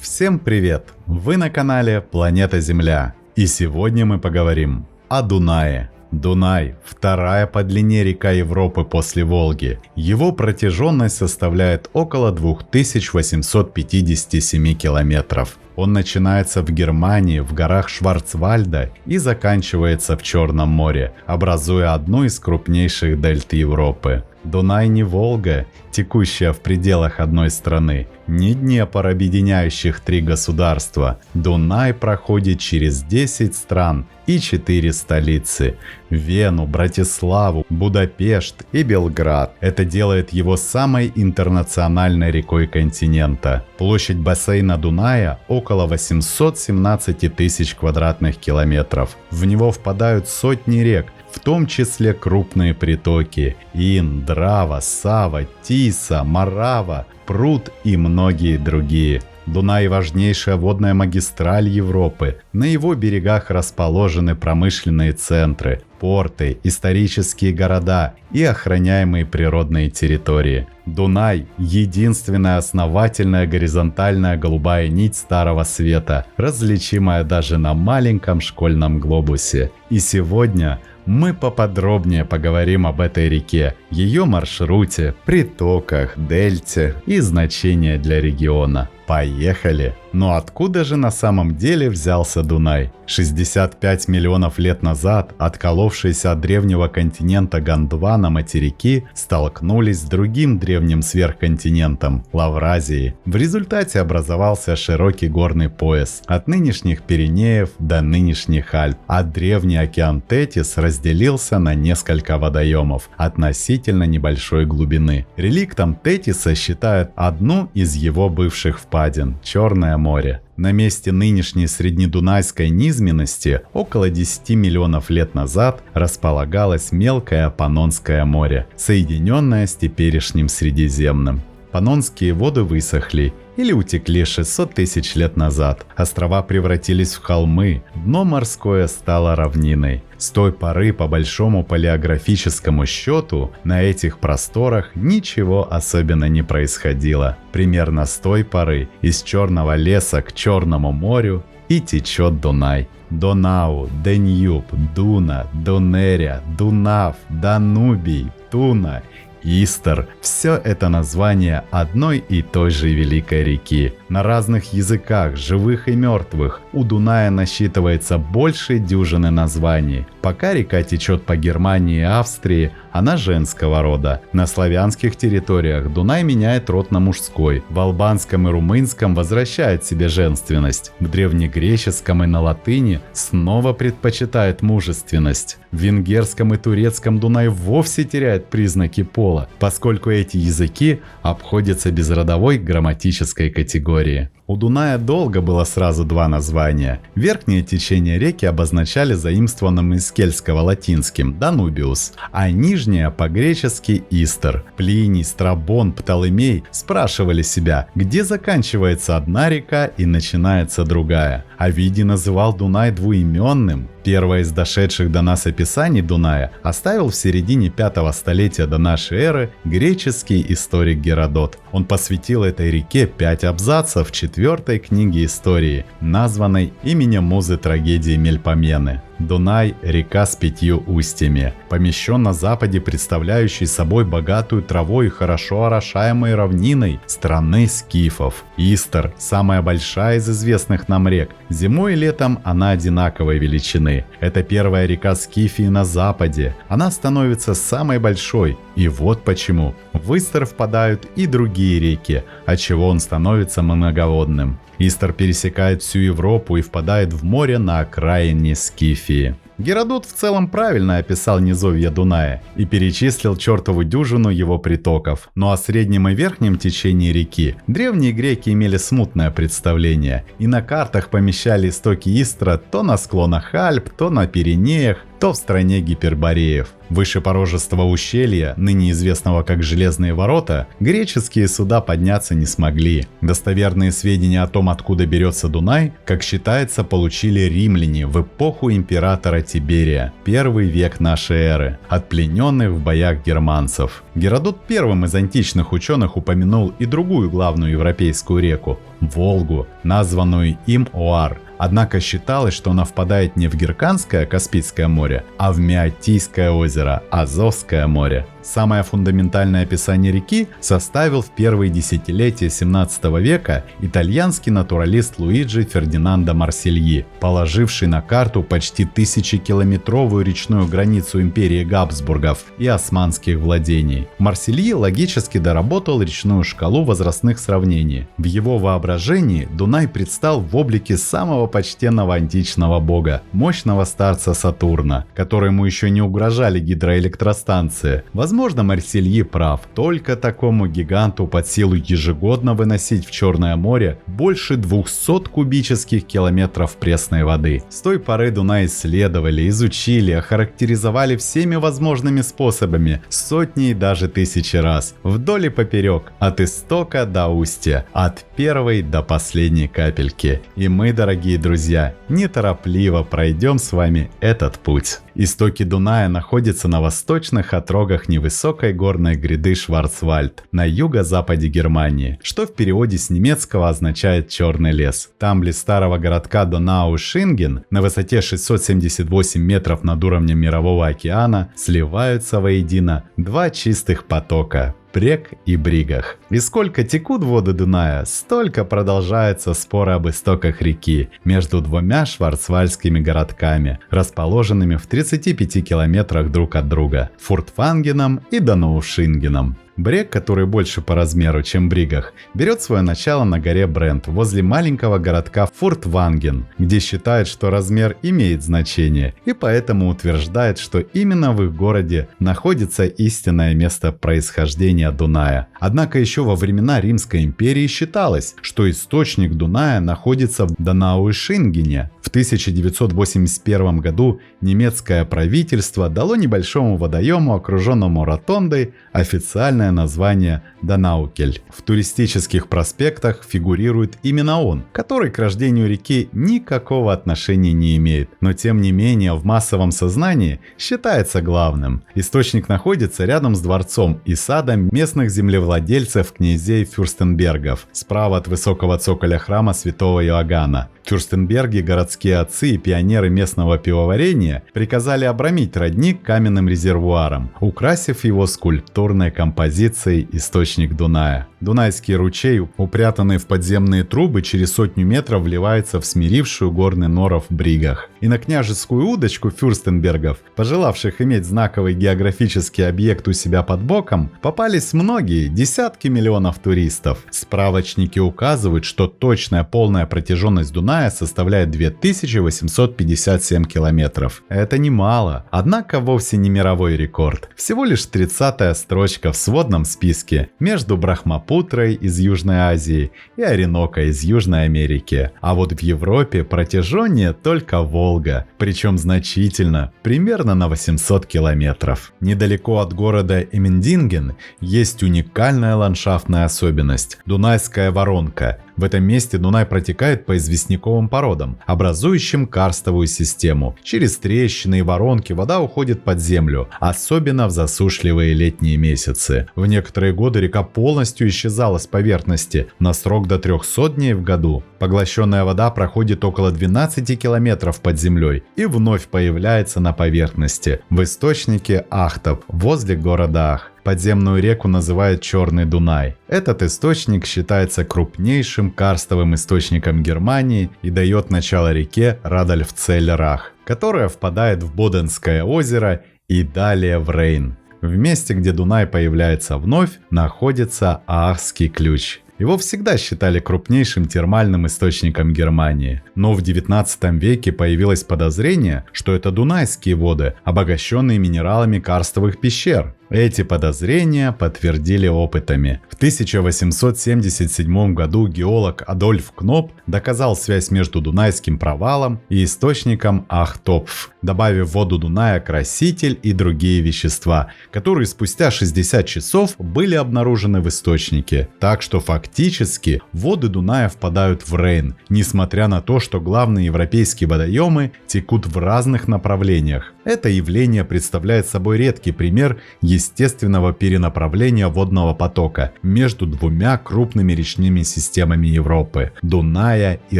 Всем привет! Вы на канале Планета Земля. И сегодня мы поговорим о Дунае. Дунай – вторая по длине река Европы после Волги. Его протяженность составляет около 2857 километров. Он начинается в Германии, в горах Шварцвальда и заканчивается в Черном море, образуя одну из крупнейших дельт Европы. Дунай не Волга, текущая в пределах одной страны, не Днепр, объединяющих три государства. Дунай проходит через 10 стран и 4 столицы – Вену, Братиславу, Будапешт и Белград. Это делает его самой интернациональной рекой континента. Площадь бассейна Дуная около 817 тысяч квадратных километров. В него впадают сотни рек, в том числе крупные притоки – Ин, Драва, Сава, Тиса, Морава, Прут и многие другие. Дунай – важнейшая водная магистраль Европы. На его берегах расположены промышленные центры, порты, исторические города и охраняемые природные территории. Дунай – единственная основательная горизонтальная голубая нить Старого Света, различимая даже на маленьком школьном глобусе. И сегодня мы поподробнее поговорим об этой реке, ее маршруте, притоках, дельте и значении для региона. Поехали! Но откуда же на самом деле взялся Дунай? 65 миллионов лет назад отколовшиеся от древнего континента Гондвана материки столкнулись с другим древним сверхконтинентом – Лавразией. В результате образовался широкий горный пояс от нынешних Пиренеев до нынешних Альп, а древний океан Тетис разделился на несколько водоемов относительно небольшой глубины. Реликтом Тетиса считают одну из его бывших впадин – Черное море. На месте нынешней среднедунайской низменности около 10 миллионов лет назад располагалось мелкое Панонское море, соединенное с теперешним Средиземным. Панонские воды высохли или утекли 600 тысяч лет назад. Острова превратились в холмы, дно морское стало равниной. С той поры, по большому палеографическому счету, на этих просторах ничего особенно не происходило. Примерно с той поры из Черного леса к Черному морю и течет Дунай. Донау, Деньюб, Дуна, Донеря, Дунав, Данубий, Туна, Истер – все это название одной и той же великой реки. На разных языках, живых и мертвых, у Дуная насчитывается больше дюжины названий. Пока река течет по Германии и Австрии, она женского рода. На славянских территориях Дунай меняет род на мужской. В албанском и румынском возвращает себе женственность. В древнегреческом и на латыни снова предпочитает мужественность. В венгерском и турецком Дунай вовсе теряет признаки пола, поскольку эти языки обходятся без родовой грамматической категории. У Дуная долго было сразу два названия. Верхнее течение реки обозначали заимствованным из кельтского латинским Данубиус, а нижнее по-гречески Истер. Плиний, Страбон, Птолемей спрашивали себя, где заканчивается одна река и начинается другая. Овидий называл Дунай двуименным. Первое из дошедших до нас описаний Дуная оставил в середине 5 столетия до нашей эры греческий историк Геродот. Он посвятил этой реке 5 абзацев в 4 книге истории, названной именем музы трагедии Мельпомены. Дунай – река с 5 устьями, помещен на западе, представляющей собой богатую травой и хорошо орошаемой равниной страны скифов. Истер – самая большая из известных нам рек. Зимой и летом она одинаковой величины. Это первая река Скифии на западе. Она становится самой большой. И вот почему. В Истер впадают и другие реки, отчего он становится многоводным. Истер пересекает всю Европу и впадает в море на окраине Скифии. Геродот в целом правильно описал низовье Дуная и перечислил чертову дюжину его притоков. Ну о среднем и верхнем течении реки древние греки имели смутное представление и на картах помещали истоки Истра то на склонах Альп, то на Пиренеях, то в стране Гипербореев. Выше порожистого ущелья, ныне известного как Железные ворота, греческие суда подняться не смогли. Достоверные сведения о том, откуда берется Дунай, как считается, получили римляне в эпоху императора Тиберия, 1 век нашей эры, от плененных в боях германцев. Геродот первым из античных ученых упомянул и другую главную европейскую реку Волгу, названную им Оар. Однако считалось, что она впадает не в Герканское Каспийское море, а в Меотийское озеро, Азовское море. Самое фундаментальное описание реки составил в первые десятилетия 17 века итальянский натуралист Луиджи Фердинандо Марсильи, положивший на карту почти тысячекилометровую речную границу империи Габсбургов и османских владений. Марсильи логически доработал речную шкалу возрастных сравнений. В его воображении Дунай предстал в облике самого почтенного античного бога, мощного старца Сатурна, которому еще не угрожали гидроэлектростанции. Возможно, Марсильи прав. Только такому гиганту под силу ежегодно выносить в Черное море больше 200 кубических километров пресной воды. С той поры Дунай исследовали, изучили, охарактеризовали всеми возможными способами, сотни и даже тысячи раз. Вдоль и поперек, от истока до устья, от первой до последней капельки. И мы, дорогие друзья, неторопливо пройдем с вами этот путь. Истоки Дуная находятся на восточных отрогах невысокой горной гряды Шварцвальд на юго-западе Германии, что в переводе с немецкого означает «черный лес». Там близ старого городка Донау-Шинген на высоте 678 метров над уровнем Мирового океана сливаются воедино два чистых потока – Брег и Бригах. И сколько текут воды Дуная, столько продолжаются споры об истоках реки между двумя шварцвальдскими городками, расположенными в 35 километрах друг от друга – Фуртвангеном и Донаушингеном. Брег, который больше по размеру, чем Бригах, берет свое начало на горе Брент возле маленького городка Фуртванген, где считают, что размер имеет значение, и поэтому утверждает, что именно в их городе находится истинное место происхождения Дуная. Однако еще во времена Римской империи считалось, что источник Дуная находится в Донауишингене. В 1981 году немецкое правительство дало небольшому водоему, окруженному ротондой, официальное название Донаукель. В туристических проспектах фигурирует именно он, который к рождению реки никакого отношения не имеет, но тем не менее в массовом сознании считается главным. Источник находится рядом с дворцом и садом местных землевладельцев князей Фюрстенбергов, справа от высокого цоколя храма святого Иоганна. В Фюрстенберге городские отцы и пионеры местного пивоварения приказали обрамить родник каменным резервуаром, украсив его скульптурной композицией «Источник Дуная». Дунайский ручей, упрятанный в подземные трубы, через 100 метров вливается в смирившую горный норов в Бригах. И на княжескую удочку Фюрстенбергов, пожелавших иметь знаковый географический объект у себя под боком, попались многие, десятки миллионов туристов. Справочники указывают, что точная полная протяженность Дуная составляет 2857 километров. Это немало, однако вовсе не мировой рекорд. Всего лишь 30-я строчка в сводном списке между Брахмапутрой из Южной Азии и Оренока из Южной Америки. А вот в Европе протяженнее только Волга, причем значительно, примерно на 800 километров. Недалеко от города Эммендинген есть уникальная ландшафтная особенность – Дунайская воронка. В этом месте Дунай протекает по известняковым породам, образующим карстовую систему. Через трещины и воронки вода уходит под землю, особенно в засушливые летние месяцы. В некоторые годы река полностью исчезала с поверхности на срок до 300 дней в году. Поглощенная вода проходит около 12 километров под землей и вновь появляется на поверхности в источнике Ахтов возле города Ах. Подземную реку называют Черный Дунай. Этот источник считается крупнейшим карстовым источником Германии и дает начало реке Радольфцеллерах, которая впадает в Боденское озеро и далее в Рейн. В месте, где Дунай появляется вновь, находится Аахский ключ. Его всегда считали крупнейшим термальным источником Германии. Но в 19 веке появилось подозрение, что это дунайские воды, обогащенные минералами карстовых пещер. Эти подозрения подтвердили опытами. В 1877 году геолог Адольф Кноп доказал связь между Дунайским провалом и источником Ахтопф, добавив в воду Дуная краситель и другие вещества, которые спустя 60 часов были обнаружены в источнике. Так что фактически воды Дуная впадают в Рейн, несмотря на то, что главные европейские водоемы текут в разных направлениях. Это явление представляет собой редкий пример естественного естественного перенаправления водного потока между двумя крупными речными системами Европы – Дуная и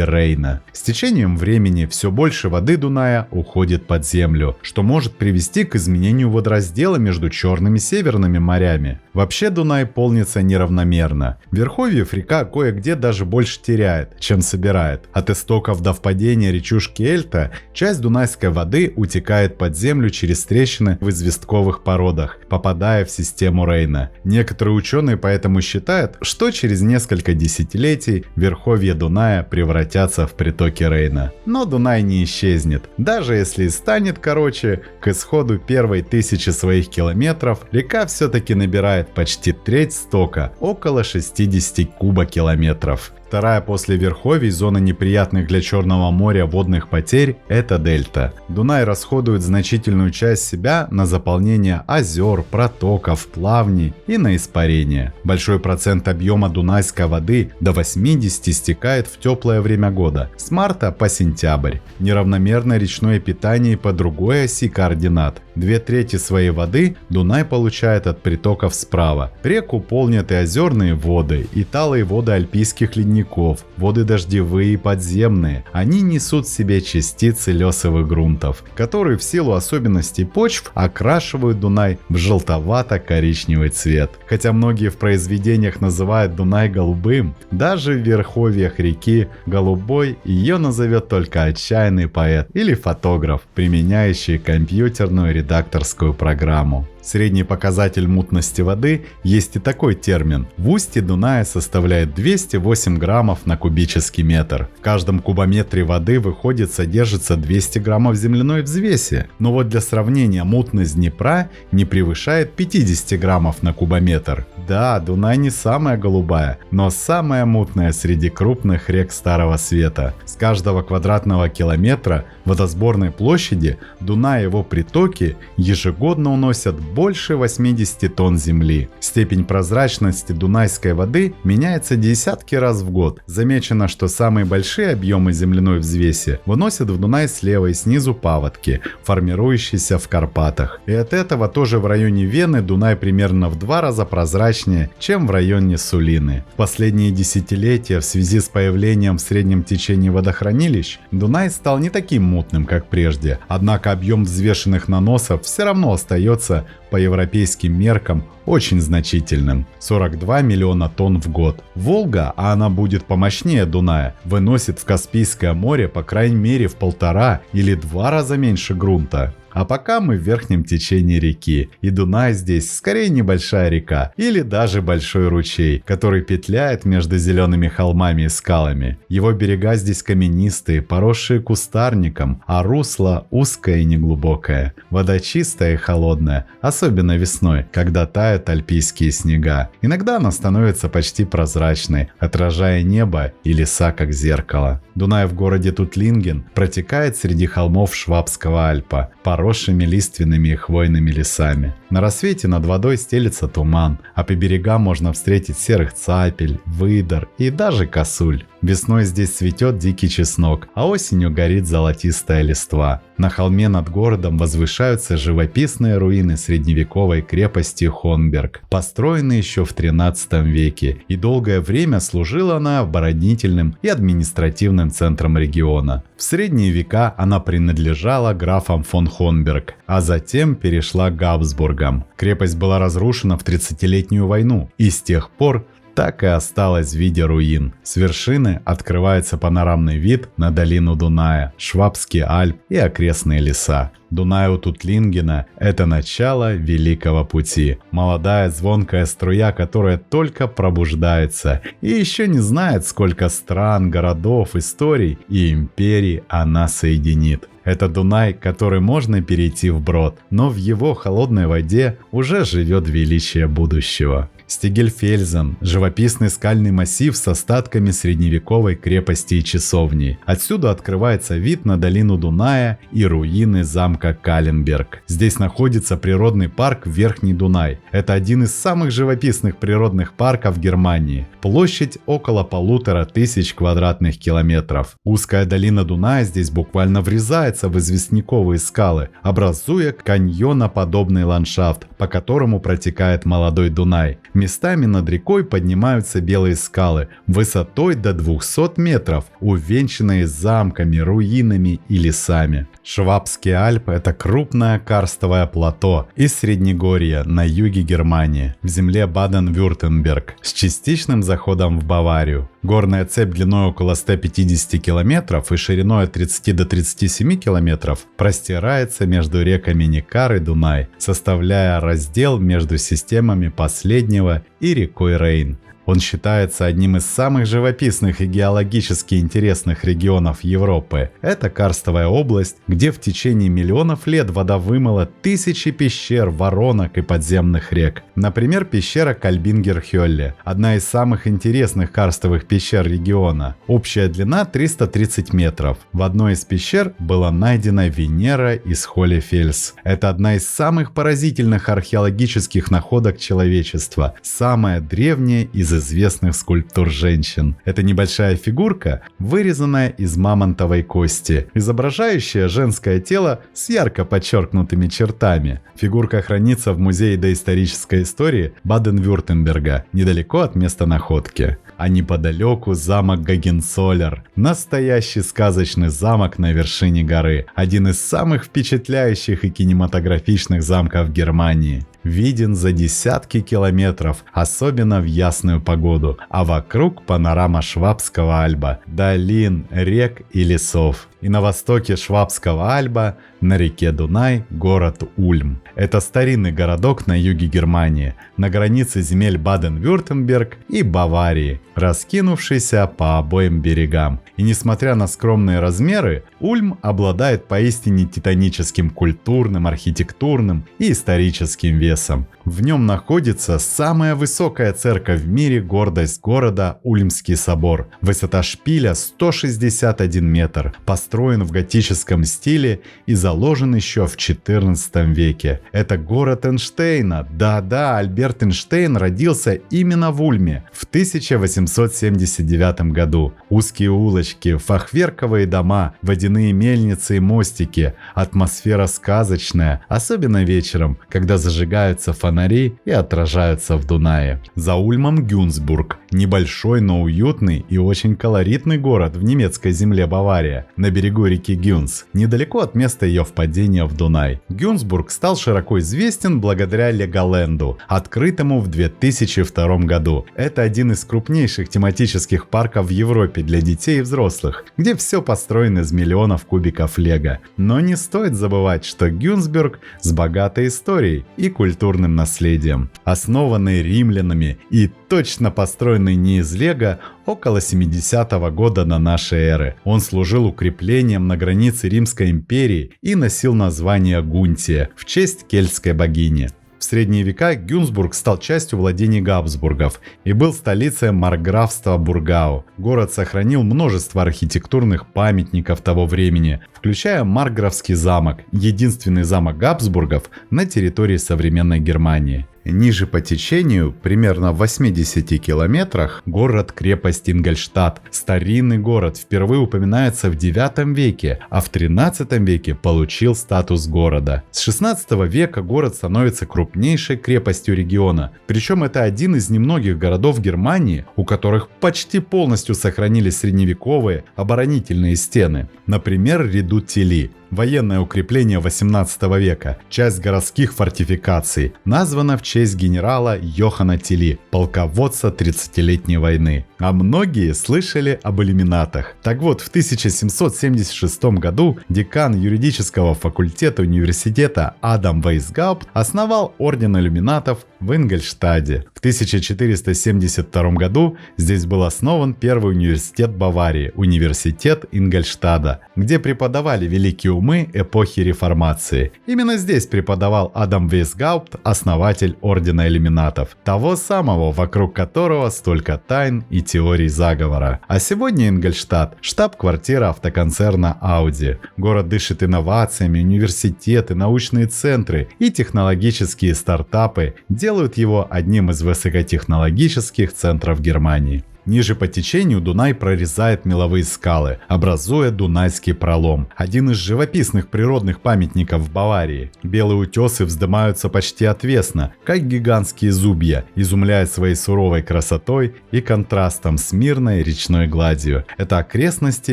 Рейна. С течением времени все больше воды Дуная уходит под землю, что может привести к изменению водораздела между Черным и Северными морями. Вообще Дунай полнится неравномерно. В верховьях река кое-где даже больше теряет, чем собирает. От истоков до впадения речушки Эльта часть дунайской воды утекает под землю через трещины в известковых породах, попадая в систему Рейна. Некоторые ученые поэтому считают, что через несколько десятилетий верховья Дуная превратятся в притоки Рейна. Но Дунай не исчезнет. Даже если и станет короче, к исходу первой 1000 своих километров река все-таки набирает почти треть стока, около 60 кубокилометров. Вторая после верховий зона неприятных для Черного моря водных потерь – это дельта. Дунай расходует значительную часть себя на заполнение озер, протоков, плавней и на испарение. Большой процент объема дунайской воды до 80 стекает в теплое время года, с марта по сентябрь. Неравномерное речное питание по другой оси координат. 2/3 своей воды Дунай получает от притоков справа. Реку полнят и озерные воды, и талые воды альпийских ледников, воды дождевые и подземные. Они несут в себе частицы лесовых грунтов, которые в силу особенностей почв окрашивают Дунай в желтовато-коричневый цвет. Хотя многие в произведениях называют Дунай голубым, даже в верховьях реки голубой ее назовет только отчаянный поэт или фотограф, применяющий компьютерную редакторскую программу. Средний показатель мутности воды есть и такой термин. В устье Дуная составляет 208 граммов на кубический метр. В каждом кубометре воды содержится 200 граммов земляной взвеси. Но вот для сравнения, мутность Днепра не превышает 50 граммов на кубометр. Да, Дунай не самая голубая, но самая мутная среди крупных рек Старого Света. С каждого квадратного километра водосборной площади Дунай и его притоки ежегодно уносят больше 80 тонн земли. Степень прозрачности дунайской воды меняется десятки раз в год. Замечено, что самые большие объемы земляной взвеси выносят в Дунай слева и снизу паводки, формирующиеся в Карпатах. И от этого тоже в районе Вены Дунай примерно в 2 раза прозрачнее, чем в районе Сулины. В последние десятилетия в связи с появлением в среднем течении водохранилищ Дунай стал не таким мутным, как прежде. Однако объем взвешенных наносов все равно остается по европейским меркам очень значительным – 42 миллиона тонн в год. Волга, а она будет помощнее Дуная, выносит в Каспийское море по крайней мере в 1,5 или 2 раза меньше грунта. А пока мы в верхнем течении реки, и Дунай здесь скорее небольшая река или даже большой ручей, который петляет между зелеными холмами и скалами. Его берега здесь каменистые, поросшие кустарником, а русло узкое и неглубокое. Вода чистая и холодная, особенно весной, когда тают альпийские снега. Иногда она становится почти прозрачной, отражая небо и леса как зеркало. Дунай в городе Тутлинген протекает среди холмов Швабского Альпа, поросшими лиственными и хвойными лесами. На рассвете над водой стелется туман, а по берегам можно встретить серых цапель, выдор и даже косуль. Весной здесь цветет дикий чеснок, а осенью горит золотистая листва. На холме над городом возвышаются живописные руины средневековой крепости Хонберг, построенные еще в 13 веке, и долгое время служила она оборонительным и административным центром региона. В средние века она принадлежала графам фон Хонберг, а затем перешла к Габсбургам. Крепость была разрушена в 30-летнюю войну и с тех пор так и осталась в виде руин. С вершины открывается панорамный вид на долину Дуная, Швабский Альп и окрестные леса. Дунай у Тутлингена – это начало Великого Пути. Молодая звонкая струя, которая только пробуждается и еще не знает, сколько стран, городов, историй и империй она соединит. Это Дунай, который можно перейти вброд, но в его холодной воде уже живет величие будущего. Стегельфельзен – живописный скальный массив с остатками средневековой крепости и часовни. Отсюда открывается вид на долину Дуная и руины замка Каленберг. Здесь находится природный парк Верхний Дунай. Это один из самых живописных природных парков Германии. Площадь около 1500 квадратных километров. Узкая долина Дуная здесь буквально врезается в известняковые скалы, образуя каньоноподобный ландшафт, по которому протекает молодой Дунай. Местами над рекой поднимаются белые скалы высотой до 200 метров, увенчанные замками, руинами и лесами. Швабские Альпы – это крупное карстовое плато из Среднегорья на юге Германии, в земле Баден-Вюртемберг, с частичным заходом в Баварию. Горная цепь длиной около 150 километров и шириной от 30 до 37 километров простирается между реками Некар и Дунай, составляя раздел между системами последнего и рекой Рейн. Он считается одним из самых живописных и геологически интересных регионов Европы. Это карстовая область, где в течение миллионов лет вода вымыла тысячи пещер, воронок и подземных рек. Например, пещера Кальбингер-Хёлле, одна из самых интересных карстовых пещер региона. Общая длина 330 метров. В одной из пещер была найдена Венера из Холлефельс. Это одна из самых поразительных археологических находок человечества, самая древняя из известных скульптур женщин. Это небольшая фигурка, вырезанная из мамонтовой кости, изображающая женское тело с ярко подчеркнутыми чертами. Фигурка хранится в Музее доисторической истории Баден-Вюртемберга, недалеко от места находки. А неподалеку замок Гогенцоллерн, настоящий сказочный замок на вершине горы, один из самых впечатляющих и кинематографичных замков Германии. Виден за десятки километров, особенно в ясную погоду, а вокруг панорама Швабского Альба, долин, рек и лесов. И на востоке Швабского Альба, на реке Дунай, город Ульм. Это старинный городок на юге Германии, на границе земель Баден-Вюртемберг и Баварии, раскинувшийся по обоим берегам. И несмотря на скромные размеры, Ульм обладает поистине титаническим культурным, архитектурным и историческим весом. В нем находится самая высокая церковь в мире, гордость города – Ульмский собор. Высота шпиля 161 метр, построен в готическом стиле и заложен еще в XIV веке. Это город Эйнштейна. Да-да, Альберт Эйнштейн родился именно в Ульме в 1879 году. Узкие улочки, фахверковые дома, водяные мельницы и мостики. Атмосфера сказочная, особенно вечером, когда зажигаются фонари и отражаются в Дунае. За Ульмом Гюнсбург. Небольшой, но уютный и очень колоритный город в немецкой земле Бавария, на берегу реки Гюнс, недалеко от места ее впадения в Дунай. Гюнсбург стал широко известен благодаря Леголенду, открытому в 2002 году. Это один из крупнейших тематических парков в Европе для детей и взрослых, где все построено из миллионов кубиков лего. Но не стоит забывать, что Гюнсбург с богатой историей и культурным наследием. Основанный римлянами и точно построенный не из лего около 70-го года до нашей эры. Он служил укреплением на границе Римской империи и носил название Гунтия в честь кельтской богини. В средние века Гюнсбург стал частью владений Габсбургов и был столицей маркграфства Бургау. Город сохранил множество архитектурных памятников того времени, включая Маркграфский замок, единственный замок Габсбургов на территории современной Германии. Ниже по течению, примерно в 80 километрах, город-крепость Ингольштадт. Старинный город впервые упоминается в 9 веке, а в 13 веке получил статус города. С 16 века город становится крупнейшей крепостью региона. Причем это один из немногих городов Германии, у которых почти полностью сохранились средневековые оборонительные стены. Например, Редут Тилли. Военное укрепление 18 века, часть городских фортификаций, названа в честь генерала Йохана Тилли, полководца 30-летней войны. А многие слышали об иллюминатах. Так вот, в 1776 году декан юридического факультета университета Адам Вейсгаупт основал орден иллюминатов в Ингольштадте. В 1472 году здесь был основан первый университет Баварии, университет Ингольштадта, где преподавали великие умы умы эпохи Реформации. Именно здесь преподавал Адам Вейсгаупт, основатель Ордена Иллюминатов, того самого, вокруг которого столько тайн и теорий заговора. А сегодня Ингольштадт – штаб-квартира автоконцерна Audi. Город дышит инновациями, университеты, научные центры и технологические стартапы делают его одним из высокотехнологических центров Германии. Ниже по течению Дунай прорезает меловые скалы, образуя Дунайский пролом, один из живописных природных памятников в Баварии. Белые утесы вздымаются почти отвесно, как гигантские зубья, изумляя своей суровой красотой и контрастом с мирной речной гладью. Это окрестности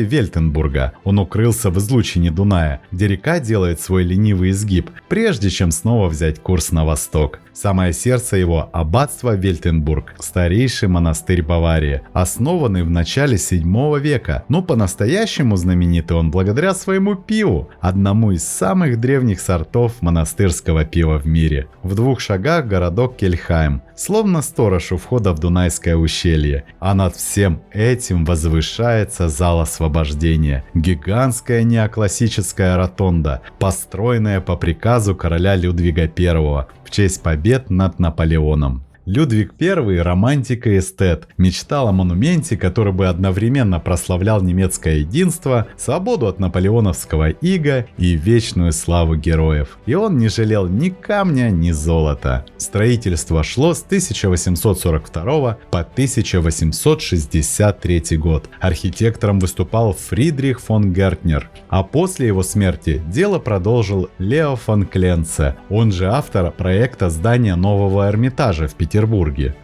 Вельтенбурга. Он укрылся в излучине Дуная, где река делает свой ленивый изгиб, прежде чем снова взять курс на восток. Самое сердце его – аббатство Вельтенбург, старейший монастырь Баварии, основанный в начале 7 века, но по-настоящему знаменитый он благодаря своему пиву, одному из самых древних сортов монастырского пива в мире. В 2 шагах городок Кельхайм, словно сторож у входа в Дунайское ущелье, а над всем этим возвышается зал освобождения, гигантская неоклассическая ротонда, построенная по приказу короля Людвига I в честь побед над Наполеоном. Людвиг I, романтик и эстет, мечтал о монументе, который бы одновременно прославлял немецкое единство, свободу от наполеоновского ига и вечную славу героев. И он не жалел ни камня, ни золота. Строительство шло с 1842 по 1863 год. Архитектором выступал Фридрих фон Гертнер, а после его смерти дело продолжил Лео фон Кленце, он же автор проекта здания нового Эрмитажа в Петербурге.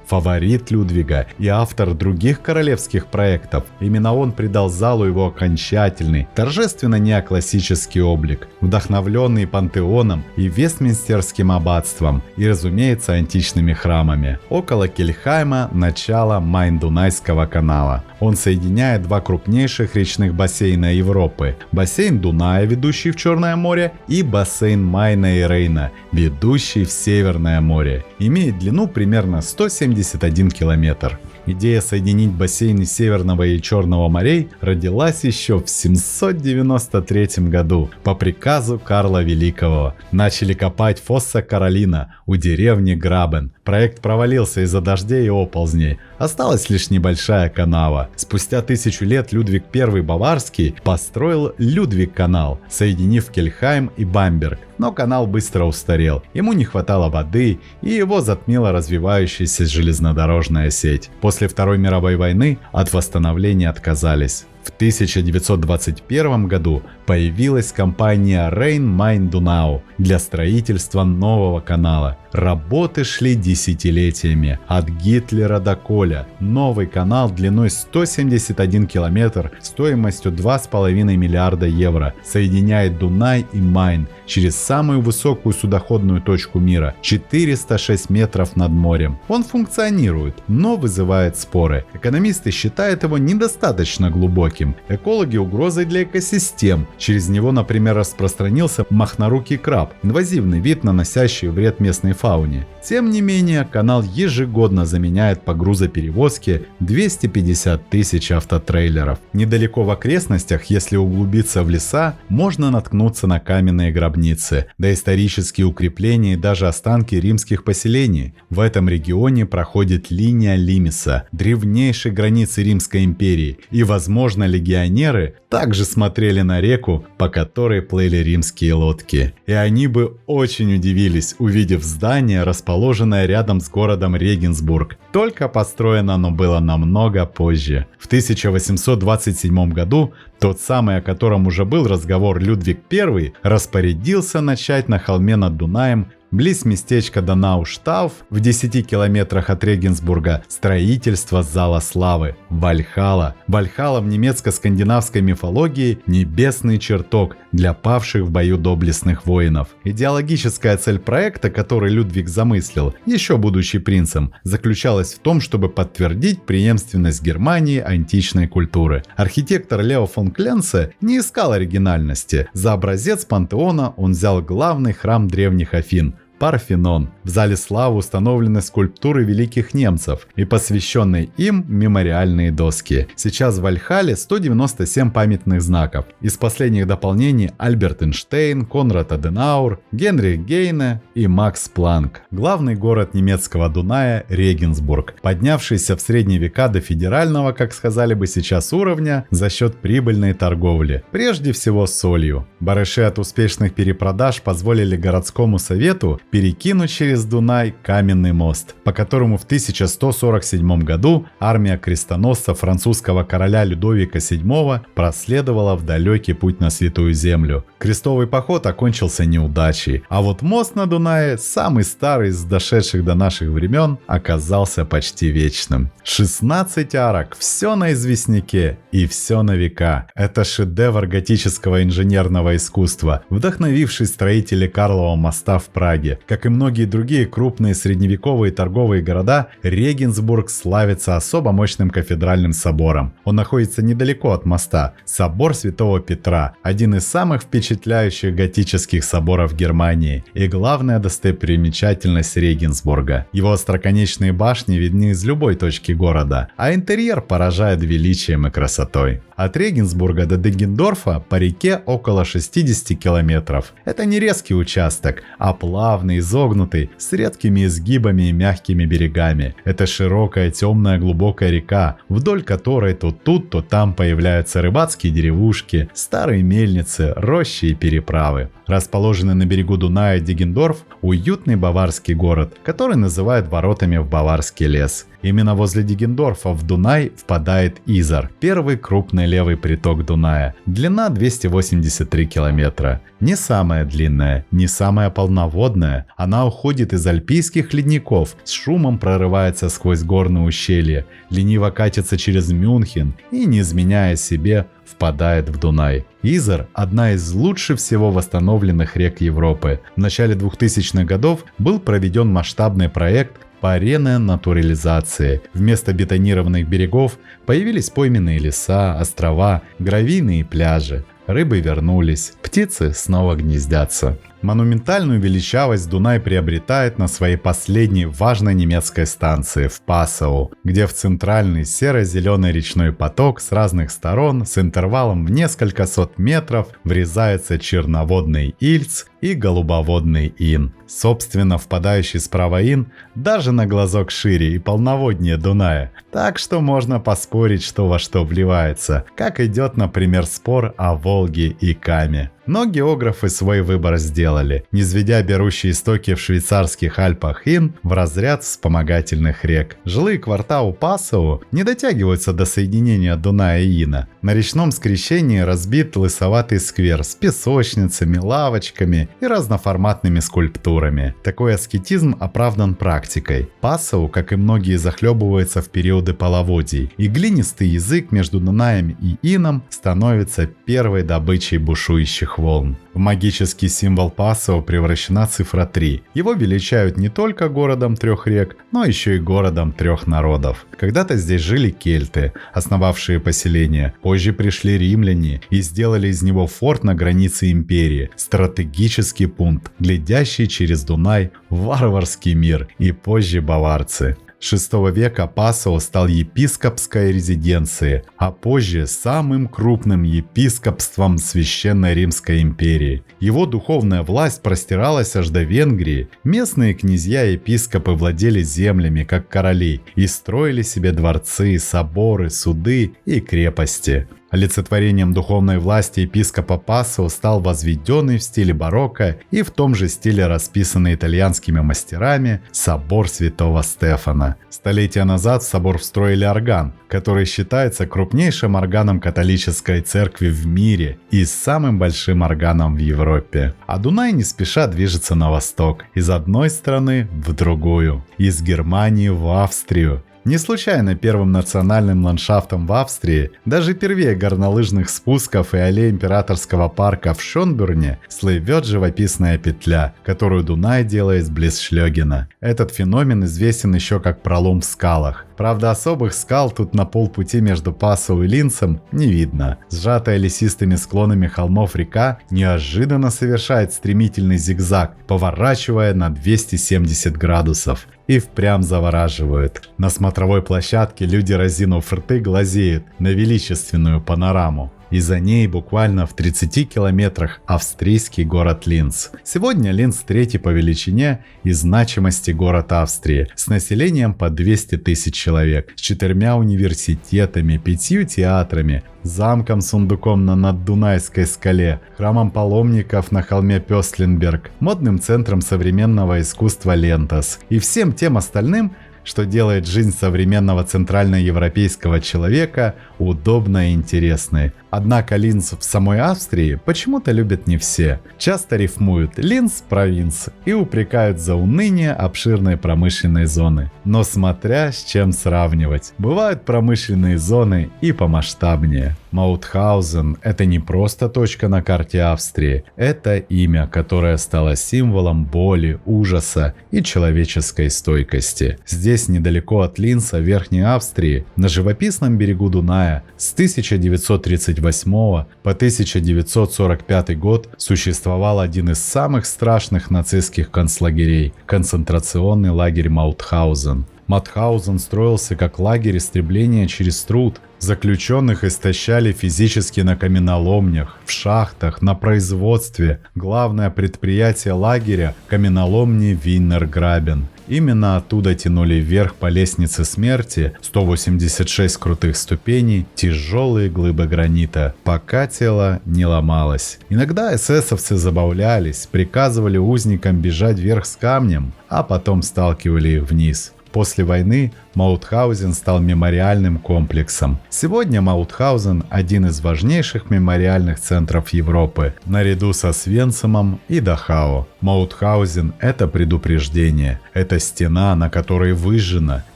Фаворит Людвига и автор других королевских проектов. Именно он придал залу его окончательный, торжественно неоклассический облик, вдохновленный Пантеоном и Вестминстерским аббатством и, разумеется, античными храмами. Около Кельхайма начало Майн-Дунайского канала. Он соединяет 2 крупнейших речных бассейна Европы. Бассейн Дуная, ведущий в Черное море, и бассейн Майна и Рейна, ведущий в Северное море. Имеет длину примерно 171 километр. Идея соединить бассейны Северного и Черного морей родилась еще в 793 году по приказу Карла Великого. Начали копать Фосса Каролина у деревни Грабен. Проект провалился из-за дождей и оползней. Осталась лишь небольшая канава. Спустя 1000 лет Людвиг I Баварский построил Людвиг-канал, соединив Кельхайм и Бамберг. Но канал быстро устарел, ему не хватало воды, и его затмила развивающаяся железнодорожная сеть. После Второй мировой войны от восстановления отказались. В 1921 году появилась компания Rhein-Main-Donau для строительства нового канала. Работы шли десятилетиями, от Гитлера до Коля. Новый канал длиной 171 километр стоимостью 2,5 миллиарда евро соединяет Дунай и Майн через самую высокую судоходную точку мира – 406 метров над морем. Он функционирует, но вызывает споры. Экономисты считают его недостаточно глубоким. Экологи угрозой для экосистем. Через него, например, распространился махнорукий краб, инвазивный вид, наносящий вред местной фауне. Тем не менее, канал ежегодно заменяет по грузоперевозке 250 тысяч автотрейлеров. Недалеко в окрестностях, если углубиться в леса, можно наткнуться на каменные гробницы, доисторические укрепления и даже останки римских поселений. В этом регионе проходит линия Лимиса, древнейшей границы Римской империи, и, возможно, легионеры также смотрели на реку, по которой плыли римские лодки. И они бы очень удивились, увидев здание, расположенное рядом с городом Регенсбург. Только построено оно было намного позже. В 1827 году тот самый, о котором уже был разговор, Людвиг I, распорядился начать на холме над Дунаем, близ местечка Донауштауф, в 10 километрах от Регенсбурга, строительство зала славы – Вальхалла. Вальхалла в немецко-скандинавской мифологии – небесный чертог для павших в бою доблестных воинов. Идеологическая цель проекта, который Людвиг замыслил, еще будучи принцем, заключалась в том, чтобы подтвердить преемственность Германии античной культуры. Архитектор Лео фон Кленце не искал оригинальности. За образец пантеона он взял главный храм древних Афин – Парфенон. В зале славы установлены скульптуры великих немцев и посвященные им мемориальные доски. Сейчас в Вальхалле 197 памятных знаков. Из последних дополнений Альберт Эйнштейн, Конрад Аденауэр, Генрих Гейне и Макс Планк. Главный город немецкого Дуная – Регенсбург, поднявшийся в средние века до федерального, как сказали бы сейчас, уровня за счет прибыльной торговли. Прежде всего солью. Барыши от успешных перепродаж позволили городскому совету перекинуть через Дунай каменный мост, по которому в 1147 году армия крестоносцев французского короля Людовика VII проследовала в далекий путь на Святую Землю. Крестовый поход окончился неудачей, а вот мост на Дунае, самый старый из дошедших до наших времен, оказался почти вечным. 16 арок, все на известняке и все на века. Это шедевр готического инженерного искусства, вдохновивший строителей Карлова моста в Праге. Как и многие другие крупные средневековые торговые города, Регенсбург славится особо мощным кафедральным собором. Он находится недалеко от моста. Собор Святого Петра – один из самых впечатляющих готических соборов Германии и главная достопримечательность Регенсбурга. Его остроконечные башни видны из любой точки города, а интерьер поражает величием и красотой. От Регенсбурга до Деггендорфа по реке около 60 километров. Это не резкий участок, а плавный, изогнутый, с редкими изгибами и мягкими берегами. Это широкая, темная, глубокая река, вдоль которой то тут, то там появляются рыбацкие деревушки, старые мельницы, рощи и переправы. Расположенный на берегу Дуная Деггендорф – уютный баварский город, который называют воротами в Баварский лес. Именно возле Деггендорфа в Дунай впадает Изар, первый крупный левый приток Дуная. Длина 283 километра. Не самая длинная, не самая полноводная. Она уходит из альпийских ледников, с шумом прорывается сквозь горные ущелья, лениво катится через Мюнхен и, не изменяя себе, впадает в Дунай. Изар – одна из лучше всего восстановленных рек Европы. В начале 2000-х годов был проведен масштабный проект по ренатурализации. Вместо бетонированных берегов появились пойменные леса, острова, гравийные пляжи. Рыбы вернулись, птицы снова гнездятся. Монументальную величавость Дунай приобретает на своей последней важной немецкой станции в Пассау, где в центральный серо-зеленый речной поток с разных сторон с интервалом в несколько сот метров врезается черноводный Ильц и голубоводный Ин. Собственно, впадающий справа Ин даже на глазок шире и полноводнее Дуная, так что можно поспорить, что во что вливается, как идет, например, спор о Волге и Каме. Но географы свой выбор сделали, низведя берущие истоки в швейцарских Альпах Ин в разряд вспомогательных рек. Жилые кварталы Пассау не дотягиваются до соединения Дуная и Ина. На речном скрещении разбит лысоватый сквер с песочницами, лавочками и разноформатными скульптурами. Такой аскетизм оправдан практикой. Пассау, как и многие, захлебывается в периоды половодий, и глинистый язык между Дунаем и Ином становится первой добычей бушующих волн. В магический символ Пассау превращена цифра 3. Его величают не только городом трех рек, но еще и городом трех народов. Когда-то здесь жили кельты, основавшие поселение. Позже пришли римляне и сделали из него форт на границе империи, стратегический пункт, глядящий через Дунай в варварский мир, и позже баварцы. С VI века Пассау стал епископской резиденцией, а позже самым крупным епископством Священной Римской империи. Его духовная власть простиралась аж до Венгрии. Местные князья-епископы владели землями, как короли, и строили себе дворцы, соборы, суды и крепости. Олицетворением духовной власти епископа Пассау стал возведенный в стиле барокко и в том же стиле расписанный итальянскими мастерами собор Святого Стефана. Столетия назад в собор встроили орган, который считается крупнейшим органом католической церкви в мире и самым большим органом в Европе. А Дунай не спеша движется на восток, из одной страны в другую, из Германии в Австрию. Не случайно первым национальным ландшафтом в Австрии, даже первее горнолыжных спусков и аллей императорского парка в Шонбюрне, слывет живописная петля, которую Дунай делает близ Шлёгена. Этот феномен известен еще как пролом в скалах. Правда, особых скал тут на полпути между Пассоу и Линцем не видно. Сжатая лесистыми склонами холмов река неожиданно совершает стремительный зигзаг, поворачивая на 270 градусов. И впрямь завораживает. На смотровой площадке люди, разинув рты, глазеют на величественную панораму. И за ней буквально в 30 километрах австрийский город Линц. Сегодня Линц третий по величине и значимости город Австрии, с населением по 200 тысяч человек, с 4 университетами, 5 театрами, замком-сундуком на Наддунайской скале, храмом паломников на холме Пёстлинберг, модным центром современного искусства Лентас и всем тем остальным, что делает жизнь современного центральноевропейского человека удобной и интересной. Однако Линц в самой Австрии почему-то любят не все. Часто рифмуют «Линц – провинц» и упрекают за уныние обширной промышленной зоны. Но смотря с чем сравнивать. Бывают промышленные зоны и помасштабнее. Маутхаузен – это не просто точка на карте Австрии. Это имя, которое стало символом боли, ужаса и человеческой стойкости. Здесь, недалеко от Линца, в Верхней Австрии, на живописном берегу Дуная, с 1938 по 1945 год существовал один из самых страшных нацистских концлагерей – концентрационный лагерь Маутхаузен. Маутхаузен строился как лагерь истребления через труд. Заключенных истощали физически на каменоломнях, в шахтах, на производстве. Главное предприятие лагеря – каменоломни Виннерграбен. Именно оттуда тянули вверх по лестнице смерти 186 крутых ступеней тяжелые глыбы гранита, пока тело не ломалось. Иногда эсэсовцы забавлялись, приказывали узникам бежать вверх с камнем, а потом сталкивали их вниз. После войны Маутхаузен стал мемориальным комплексом. Сегодня Маутхаузен – один из важнейших мемориальных центров Европы, наряду со Освенцимом и Дахау. Маутхаузен – это предупреждение, это стена, на которой выжжено.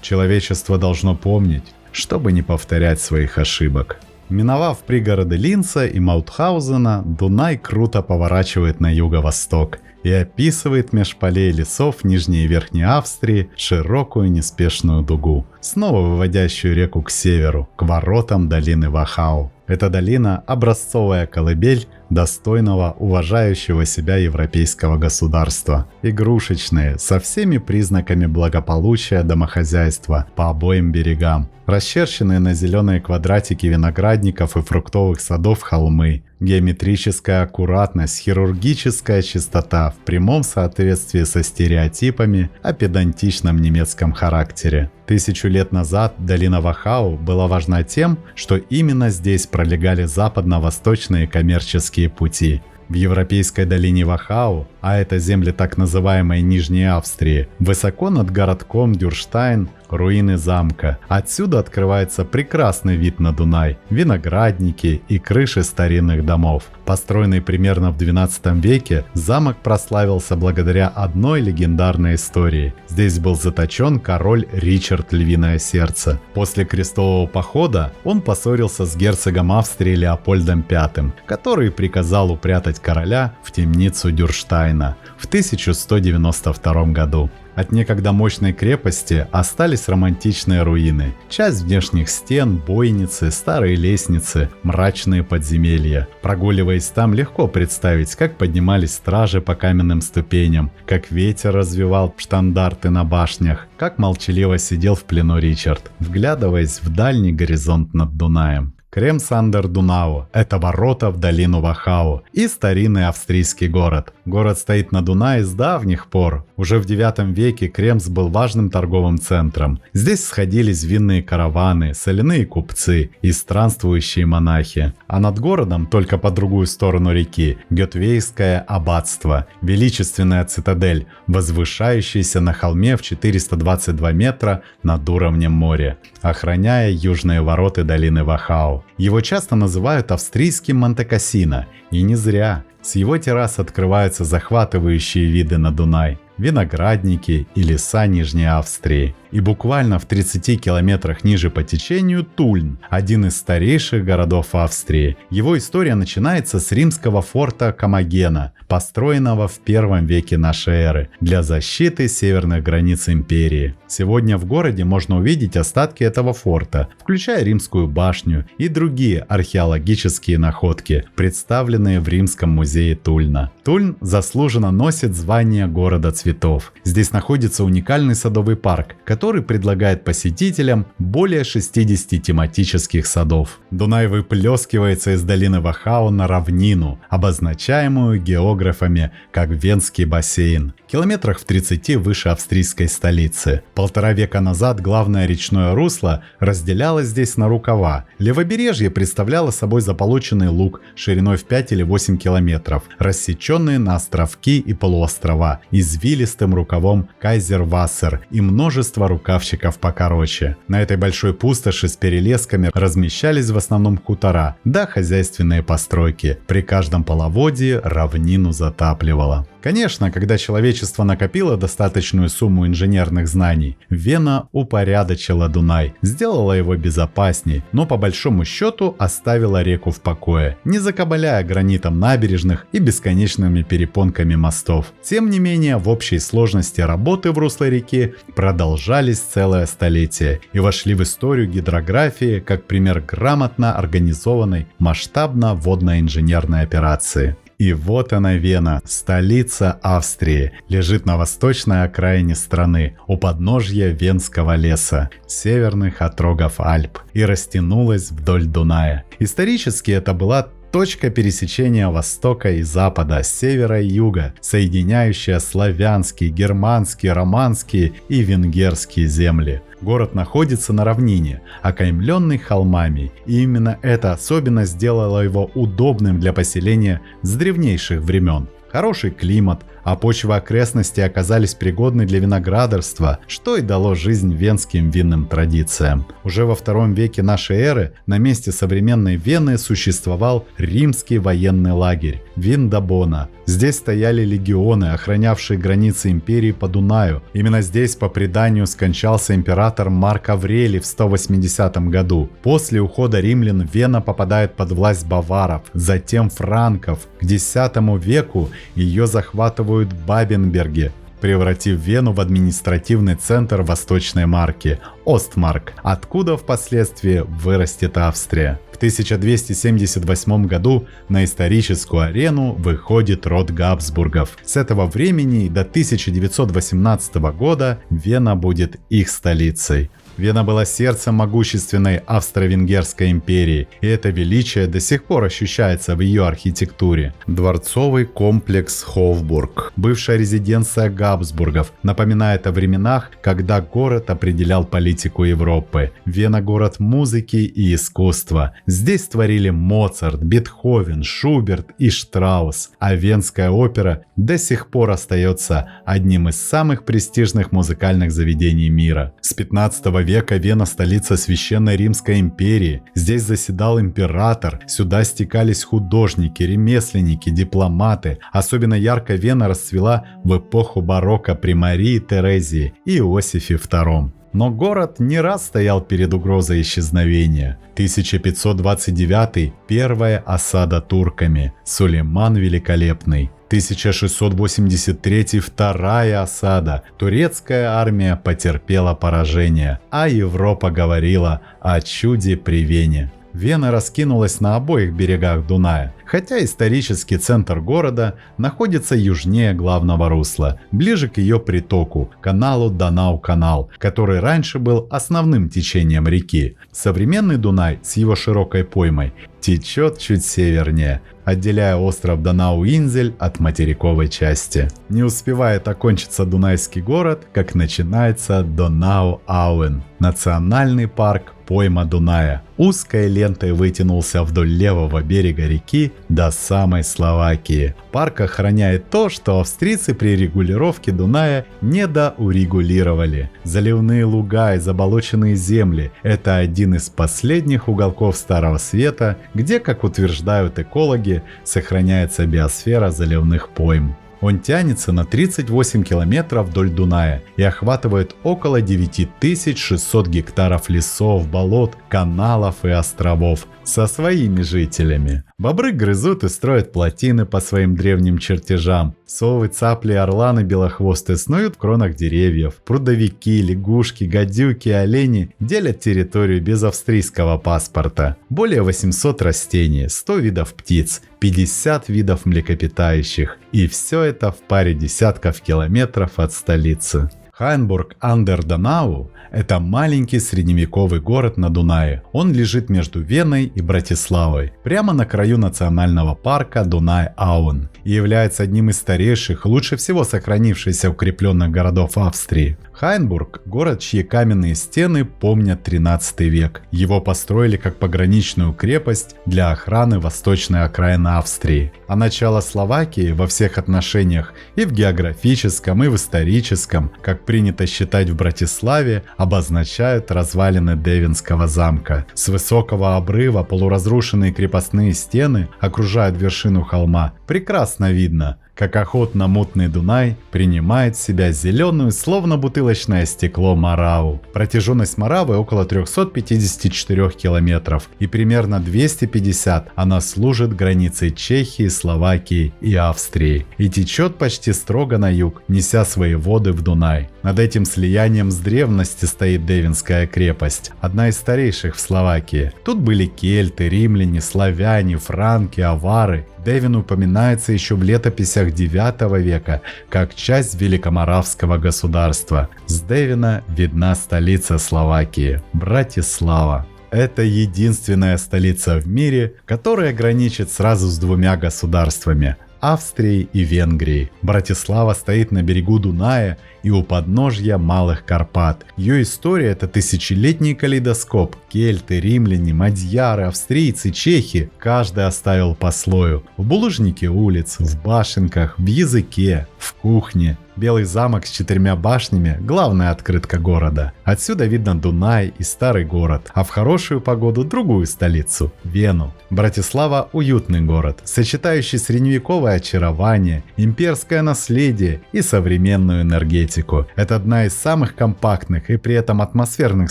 Человечество должно помнить, чтобы не повторять своих ошибок. Миновав пригороды Линца и Маутхаузена, Дунай круто поворачивает на юго-восток и описывает меж полей лесов Нижней и Верхней Австрии широкую неспешную дугу, снова выводящую реку к северу, к воротам долины Вахау. Эта долина – образцовая колыбель достойного, уважающего себя европейского государства. Игрушечные, со всеми признаками благополучия домохозяйства по обоим берегам. Расчерченные на зеленые квадратики виноградников и фруктовых садов холмы. Геометрическая аккуратность, хирургическая чистота в прямом соответствии со стереотипами о педантичном немецком характере. 1000 лет назад долина Вахау была важна тем, что именно здесь пролегали западно-восточные коммерческие пути. В европейской долине Вахау, а это земли так называемой Нижней Австрии, высоко над городком Дюрштайн руины замка. Отсюда открывается прекрасный вид на Дунай, виноградники и крыши старинных домов. Построенный примерно в 12 веке, замок прославился благодаря одной легендарной истории. Здесь был заточен король Ричард Львиное Сердце. После крестового похода он поссорился с герцогом Австрии Леопольдом V, который приказал упрятать короля в темницу Дюрштайна в 1192 году. От некогда мощной крепости остались романтичные руины. Часть внешних стен, бойницы, старые лестницы, мрачные подземелья. Прогуливаясь там, легко представить, как поднимались стражи по каменным ступеням, как ветер развивал штандарты на башнях, как молчаливо сидел в плену Ричард, вглядываясь в дальний горизонт над Дунаем. Кремс-андер-Дунау – это ворота в долину Вахау и старинный австрийский город. Город стоит на Дунае с давних пор. Уже в 9 веке Кремс был важным торговым центром. Здесь сходились винные караваны, соляные купцы и странствующие монахи. А над городом, только по другую сторону реки, Гетвейское аббатство – величественная цитадель, возвышающаяся на холме в 422 метра над уровнем моря, охраняя южные ворота долины Вахау. Его часто называют австрийским Монте-Кассино, и не зря. С его террас открываются захватывающие виды на Дунай, виноградники и леса Нижней Австрии. И буквально в 30 километрах ниже по течению Тульн, один из старейших городов Австрии. Его история начинается с римского форта Комагена, построенного в 1 веке нашей эры для защиты северных границ империи. Сегодня в городе можно увидеть остатки этого форта, включая римскую башню и другие археологические находки, представленные в Римском музее Тульна. Тульн заслуженно носит звание города цветов. Здесь находится уникальный садовый парк, который предлагает посетителям более 60 тематических садов. Дунай выплескивается из долины Вахау на равнину, обозначаемую географами как Венский бассейн, километрах в 30 выше австрийской столицы. 1,5 века назад главное речное русло разделялось здесь на рукава. Левобережье представляло собой заполоченный луг шириной в 5 или 8 километров, рассеченные на островки и полуострова извилистым рукавом Кайзервассер и множество рукавчиков покороче. На этой большой пустоши с перелесками размещались в основном хутора, да хозяйственные постройки. При каждом половодье равнину затапливало. Конечно, когда человечество накопило достаточную сумму инженерных знаний, Вена упорядочила Дунай, сделала его безопасней, но по большому счету оставила реку в покое, не закабаляя гранитом набережных и бесконечными перепонками мостов. Тем не менее, в общей сложности работы в русле реки продолжались целое столетие и вошли в историю гидрографии как пример грамотно организованной масштабно водно-инженерной операции. И вот она, Вена, столица Австрии, лежит на восточной окраине страны, у подножья Венского леса, северных отрогов Альп, и растянулась вдоль Дуная. Исторически это была точка пересечения Востока и Запада, Севера и Юга, соединяющая славянские, германские, романские и венгерские земли. Город находится на равнине, окаймленный холмами, и именно эта особенность сделала его удобным для поселения с древнейших времен. Хороший климат, а почвы окрестностей оказались пригодны для виноградарства, что и дало жизнь венским винным традициям. Уже во II веке нашей эры на месте современной Вены существовал римский военный лагерь Виндабона. Здесь стояли легионы, охранявшие границы империи по Дунаю. Именно здесь, по преданию, скончался император Марк Аврелий в 180 году. После ухода римлян Вена попадает под власть баваров, затем франков. К X веку ее захватывают Бабенберги, превратив Вену в административный центр Восточной Марки – Остмарк, откуда впоследствии вырастет Австрия. В 1278 году на историческую арену выходит род Габсбургов. С этого времени до 1918 года Вена будет их столицей. Вена была сердцем могущественной Австро-Венгерской империи, и это величие до сих пор ощущается в ее архитектуре. Дворцовый комплекс Хофбург, бывшая резиденция Габсбургов, напоминает о временах, когда город определял политику Европы. Вена – город музыки и искусства. Здесь творили Моцарт, Бетховен, Шуберт и Штраус, а Венская опера до сих пор остается одним из самых престижных музыкальных заведений мира. С 15 века Вена – столица Священной Римской империи. Здесь заседал император, сюда стекались художники, ремесленники, дипломаты. Особенно ярко Вена расцвела в эпоху барокко при Марии Терезии и Иосифе II. Но город не раз стоял перед угрозой исчезновения. 1529 – первая осада турками, Сулейман Великолепный. 1683 – вторая осада. Турецкая армия потерпела поражение, а Европа говорила о чуде при Вене. Вена раскинулась на обоих берегах Дуная, хотя исторический центр города находится южнее главного русла, ближе к ее притоку, каналу Донау-канал, который раньше был основным течением реки. Современный Дунай с его широкой поймой течет чуть севернее, отделяя остров Донау-Инзель от материковой части. Не успевает окончиться Дунайский город, как начинается Донау-Ауэн, национальный парк пойма Дуная. Узкой лентой вытянулся вдоль левого берега реки до самой Словакии. Парк охраняет то, что австрийцы при регулировке Дуная недоурегулировали. Заливные луга и заболоченные земли – это один из последних уголков Старого Света, где, как утверждают экологи, сохраняется биосфера заливных пойм. Он тянется на 38 километров вдоль Дуная и охватывает около 9600 гектаров лесов, болот, каналов и островов со своими жителями. Бобры грызут и строят плотины по своим древним чертежам. Совы, цапли, орланы, белохвосты снуют в кронах деревьев. Прудовики, лягушки, гадюки, олени делят территорию без австрийского паспорта. Более 800 растений, 100 видов птиц, 50 видов млекопитающих. И все это в паре десятков километров от столицы. Хайнбург-ан-дер-Донау – это маленький средневековый город на Дунае. Он лежит между Веной и Братиславой, прямо на краю национального парка Дунай-Аун, и является одним из старейших, лучше всего сохранившихся укрепленных городов Австрии. Хайнбург – город, чьи каменные стены помнят 13 век. Его построили как пограничную крепость для охраны восточной окраины Австрии. А начало Словакии во всех отношениях, и в географическом, и в историческом, как принято считать в Братиславе, обозначают развалины Девинского замка. С высокого обрыва полуразрушенные крепостные стены окружают вершину холма. Прекрасно видно, как охотно мутный Дунай принимает в себя зеленую, словно бутылочное стекло Мораву. Протяженность Моравы около 354 километров, и примерно 250 она служит границей Чехии, Словакии и Австрии, и течет почти строго на юг, неся свои воды в Дунай. Над этим слиянием с древности стоит Девинская крепость, одна из старейших в Словакии. Тут были кельты, римляне, славяне, франки, авары. Девин упоминается еще в летописях 9 века как часть Великоморавского государства. С Девина видна столица Словакии – Братислава. Это единственная столица в мире, которая граничит сразу с двумя государствами – Австрией и Венгрией. Братислава стоит на берегу Дуная и у подножья Малых Карпат. Ее история – это тысячелетний калейдоскоп. Кельты, римляне, мадьяры, австрийцы, чехи – каждый оставил по слою. В булыжнике улиц, в башенках, в языке, в кухне. Белый замок с 4 башнями – главная открытка города. Отсюда видно Дунай и старый город, а в хорошую погоду другую столицу – Вену. Братислава – уютный город, сочетающий средневековое очарование, имперское наследие и современную энергетику. Это одна из самых компактных и при этом атмосферных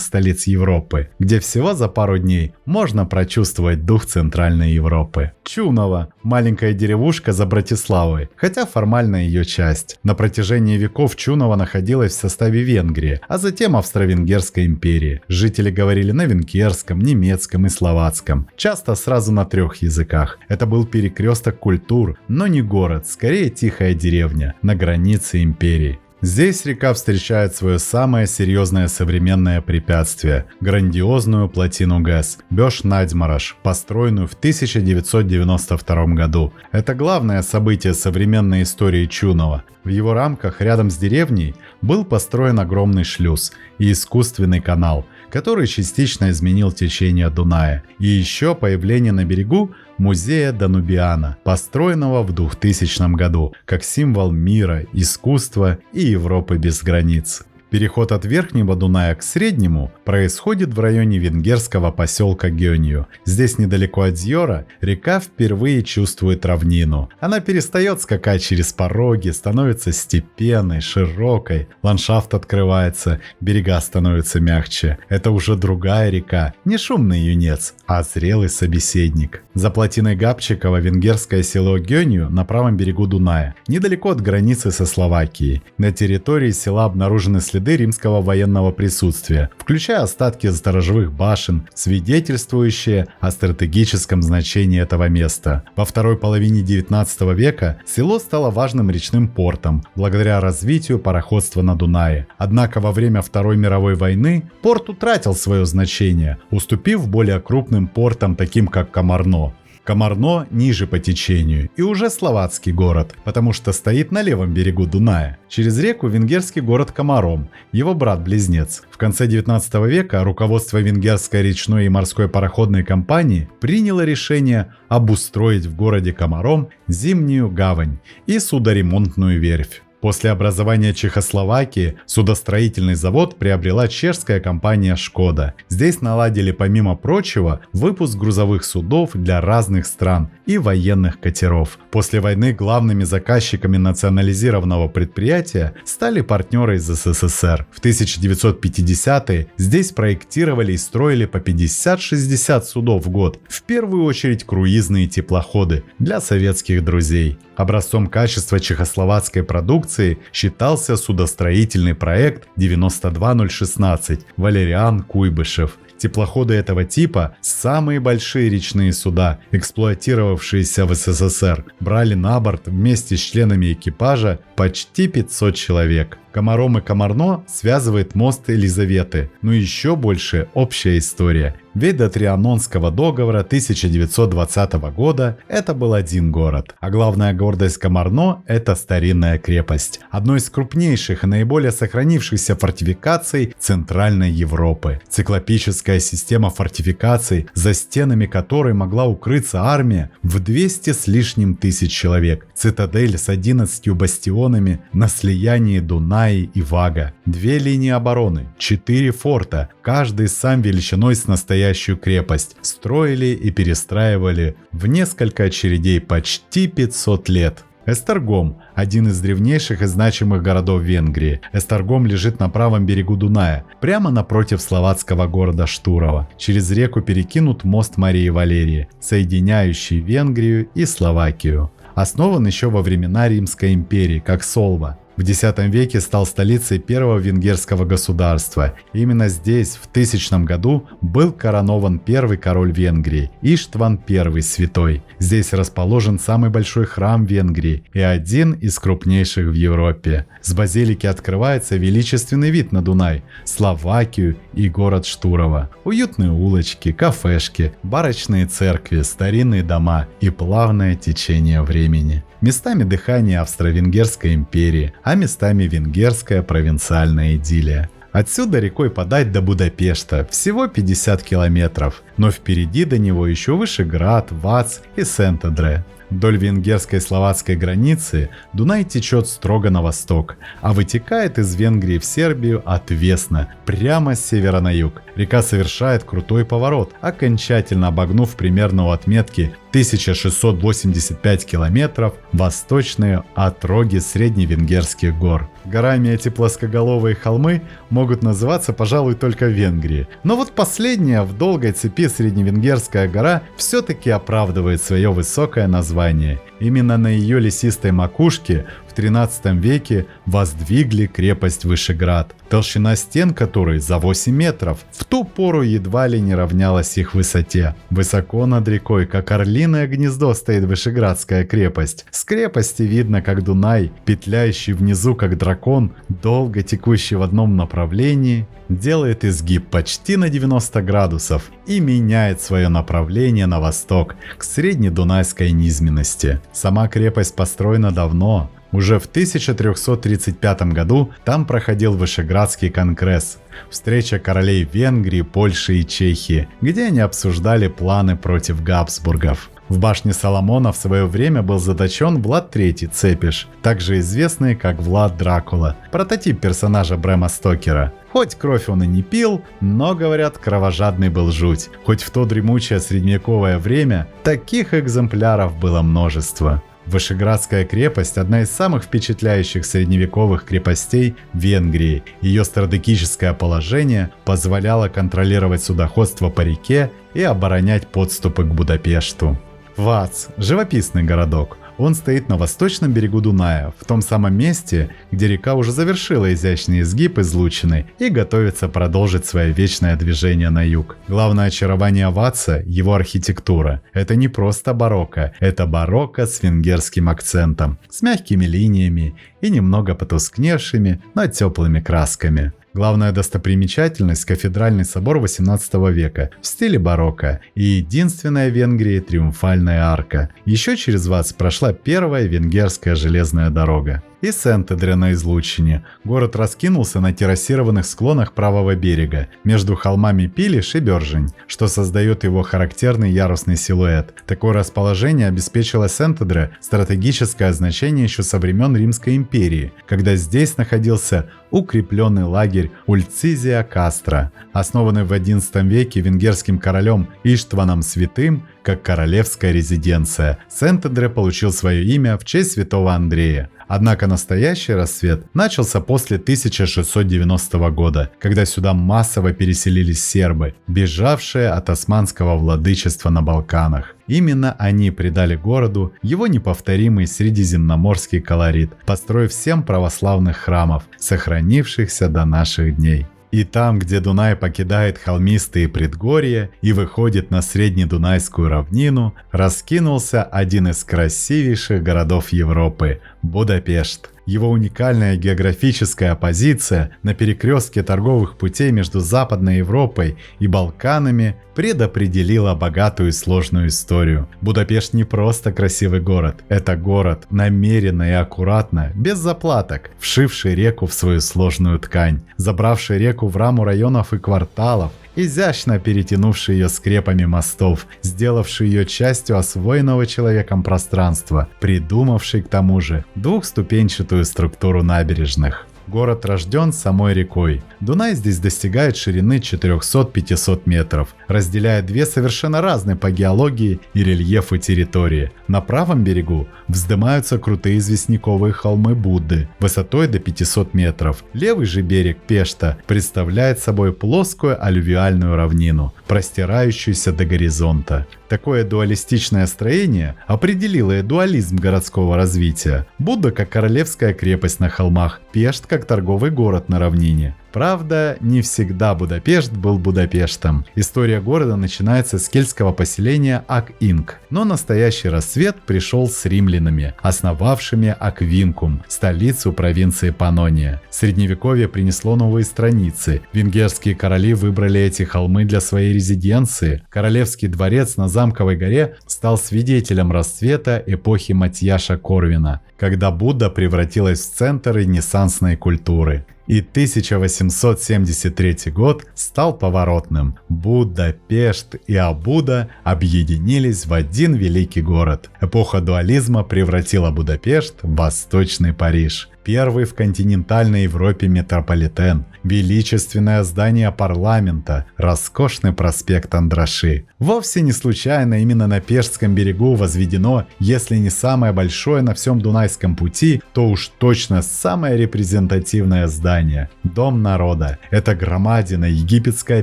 столиц Европы, где всего за пару дней можно прочувствовать дух Центральной Европы. Чуново – маленькая деревушка за Братиславой, хотя формально ее часть. На протяжении веков Чуново находилась в составе Венгрии, а затем Австро-Венгерской империи. Жители говорили на венгерском, немецком и словацком, часто сразу на 3 языках. Это был перекресток культур, но не город, скорее тихая деревня на границе империи. Здесь река встречает свое самое серьезное современное препятствие – грандиозную плотину ГЭС Бёш-Надьмараш, построенную в 1992 году. Это главное событие современной истории Чунова. В его рамках рядом с деревней был построен огромный шлюз и искусственный канал, который частично изменил течение Дуная. И еще появление на берегу музея Данубиана, построенного в 2000 году, как символ мира, искусства и Европы без границ. Переход от Верхнего Дуная к Среднему происходит в районе венгерского поселка Гёнью. Здесь недалеко от Зьора река впервые чувствует равнину. Она перестает скакать через пороги, становится степенной, широкой, ландшафт открывается, берега становятся мягче. Это уже другая река, не шумный юнец, а зрелый собеседник. За плотиной Габчикова венгерское село Гёнью на правом берегу Дуная, недалеко от границы со Словакией. На территории села обнаружены следы римского военного присутствия, включая остатки сторожевых башен, свидетельствующие о стратегическом значении этого места. Во второй половине 19 века село стало важным речным портом, благодаря развитию пароходства на Дунае. Однако во время Второй мировой войны порт утратил свое значение, уступив более крупным портам, таким как Комарно. Комарно ниже по течению и уже словацкий город, потому что стоит на левом берегу Дуная. Через реку венгерский город Комаром, его брат-близнец. В конце 19 века руководство венгерской речной и морской пароходной компании приняло решение обустроить в городе Комаром зимнюю гавань и судоремонтную верфь. После образования Чехословакии судостроительный завод приобрела чешская компания «Шкода». Здесь наладили, помимо прочего, выпуск грузовых судов для разных стран и военных катеров. После войны главными заказчиками национализированного предприятия стали партнеры из СССР. В 1950-е здесь проектировали и строили по 50-60 судов в год. В первую очередь круизные теплоходы для советских друзей. Образцом качества чехословацкой продукции считался судостроительный проект 92016 Валериан Куйбышев. Теплоходы этого типа, самые большие речные суда, эксплуатировавшиеся в СССР, брали на борт вместе с членами экипажа почти 500 человек. Комаром и Комарно связывает мост Елизаветы, но еще больше общая история. Ведь до Трианонского договора 1920 года это был один город, а главная гордость Комарно – это старинная крепость, одной из крупнейших и наиболее сохранившихся фортификаций Центральной Европы. Циклопическая система фортификаций, за стенами которой могла укрыться армия в 200 с лишним тысяч человек. Цитадель с 11 бастионами на слиянии Дуная и Вага. 2 линии обороны, 4 форта, каждый сам величиной с настоящую крепость. Строили и перестраивали в несколько очередей почти 500 лет. Эстергом – один из древнейших и значимых городов Венгрии. Эстергом лежит на правом берегу Дуная, прямо напротив словацкого города Штурова. Через реку перекинут мост Марии Валерии, соединяющий Венгрию и Словакию. Основан еще во времена Римской империи, как Солва. В X веке стал столицей первого венгерского государства. Именно здесь в 1000 году был коронован первый король Венгрии – Иштван I Святой. Здесь расположен самый большой храм Венгрии и один из крупнейших в Европе. С базилики открывается величественный вид на Дунай, Словакию и город Штурова. Уютные улочки, кафешки, барочные церкви, старинные дома и плавное течение времени. Местами дыхание Австро-Венгерской империи, а местами венгерская провинциальная идиллия. Отсюда рекой подать до Будапешта всего 50 километров, но впереди до него еще Вышеград, Вац и Сент-Эдре. Вдоль венгерской и словацкой границы Дунай течет строго на восток, а вытекает из Венгрии в Сербию отвесно, прямо с севера на юг. Река совершает крутой поворот, окончательно обогнув примерно у отметки 1685 километров восточные отроги средневенгерских гор. Горами эти плоскоголовые холмы могут называться, пожалуй, только в Венгрии. Но вот последняя в долгой цепи средневенгерская гора все-таки оправдывает свое высокое название. Именно на ее лесистой макушке в 13 веке воздвигли крепость Вышеград, толщина стен которой за 8 метров. В ту пору едва ли не равнялась их высоте. Высоко над рекой, как орлиное гнездо, стоит Вышеградская крепость. С крепости видно, как Дунай, петляющий внизу как дракон, долго текущий в одном направлении, делает изгиб почти на 90 градусов и меняет свое направление на восток, к среднедунайской низменности. Сама крепость построена давно. Уже в 1335 году там проходил Вышеградский конгресс, встреча королей Венгрии, Польши и Чехии, где они обсуждали планы против Габсбургов. В башне Соломона в свое время был заточен Влад III Цепиш, также известный как Влад Дракула, прототип персонажа Брэма Стокера. Хоть кровь он и не пил, но, говорят, кровожадный был жуть. Хоть в то дремучее средневековое время таких экземпляров было множество. Вышеградская крепость – одна из самых впечатляющих средневековых крепостей Венгрии. Ее стратегическое положение позволяло контролировать судоходство по реке и оборонять подступы к Будапешту. Вац – живописный городок. Он стоит на восточном берегу Дуная, в том самом месте, где река уже завершила изящный изгиб излучины и готовится продолжить свое вечное движение на юг. Главное очарование Ваца – его архитектура. Это не просто барокко, это барокко с венгерским акцентом, с мягкими линиями и немного потускневшими, но теплыми красками. Главная достопримечательность – кафедральный собор XVIII века в стиле барокко и единственная в Венгрии триумфальная арка. Еще через Вац прошла первая венгерская железная дорога. и Сент-Эдре на излучине. Город раскинулся на террасированных склонах правого берега, между холмами Пилиш и Бержень, что создает его характерный ярусный силуэт. Такое расположение обеспечило Сент-Эдре стратегическое значение еще со времен Римской империи, когда здесь находился укрепленный лагерь Ульцизия Кастро, основанный в XI веке венгерским королем Иштваном Святым как королевская резиденция. Сент-Эдре получил свое имя в честь святого Андрея. Однако настоящий расцвет начался после 1690 года, когда сюда массово переселились сербы, бежавшие от османского владычества на Балканах. Именно они придали городу его неповторимый средиземноморский колорит, построив 7 православных храмов, сохранившихся до наших дней. И там, где Дунай покидает холмистые предгорья и выходит на Среднедунайскую равнину, раскинулся один из красивейших городов Европы – Будапешт. Его уникальная географическая позиция на перекрестке торговых путей между Западной Европой и Балканами предопределила богатую и сложную историю. Будапешт не просто красивый город, это город, намеренно и аккуратно, без заплаток, вшивший реку в свою сложную ткань, забравший реку в раму районов и кварталов, изящно перетянувший ее скрепами мостов, сделавший ее частью освоенного человеком пространства, придумавший к тому же двухступенчатую структуру набережных. Город рожден самой рекой. Дунай здесь достигает ширины 400-500 метров, разделяя две совершенно разные по геологии и рельефу территории. На правом берегу вздымаются крутые известняковые холмы Будды высотой до 500 метров. Левый же берег Пешта представляет собой плоскую аллювиальную равнину, простирающуюся до горизонта. Такое дуалистичное строение определило и дуализм городского развития. Будда как королевская крепость на холмах, Пешт как торговый город на равнине. Правда, не всегда Будапешт был Будапештом. История города начинается с кельтского поселения Ак-Инк, но настоящий расцвет пришел с римлянами, основавшими Аквинкум, столицу провинции Паннония. Средневековье принесло новые страницы. Венгерские короли выбрали эти холмы для своей резиденции. Королевский дворец на Замковой горе стал свидетелем расцвета эпохи Матьяша Корвина, когда Будда превратилась в центр ренессансной культуры. И 1873 год стал поворотным. Будапешт и Абуда объединились в один великий город. Эпоха дуализма превратила Будапешт в Восточный Париж. Первый в континентальной Европе метрополитен, величественное здание парламента, роскошный проспект Андраши. Вовсе не случайно именно на Пештском берегу возведено, если не самое большое на всем Дунайском пути, то уж точно самое репрезентативное здание – Дом народа. Это громадина, египетская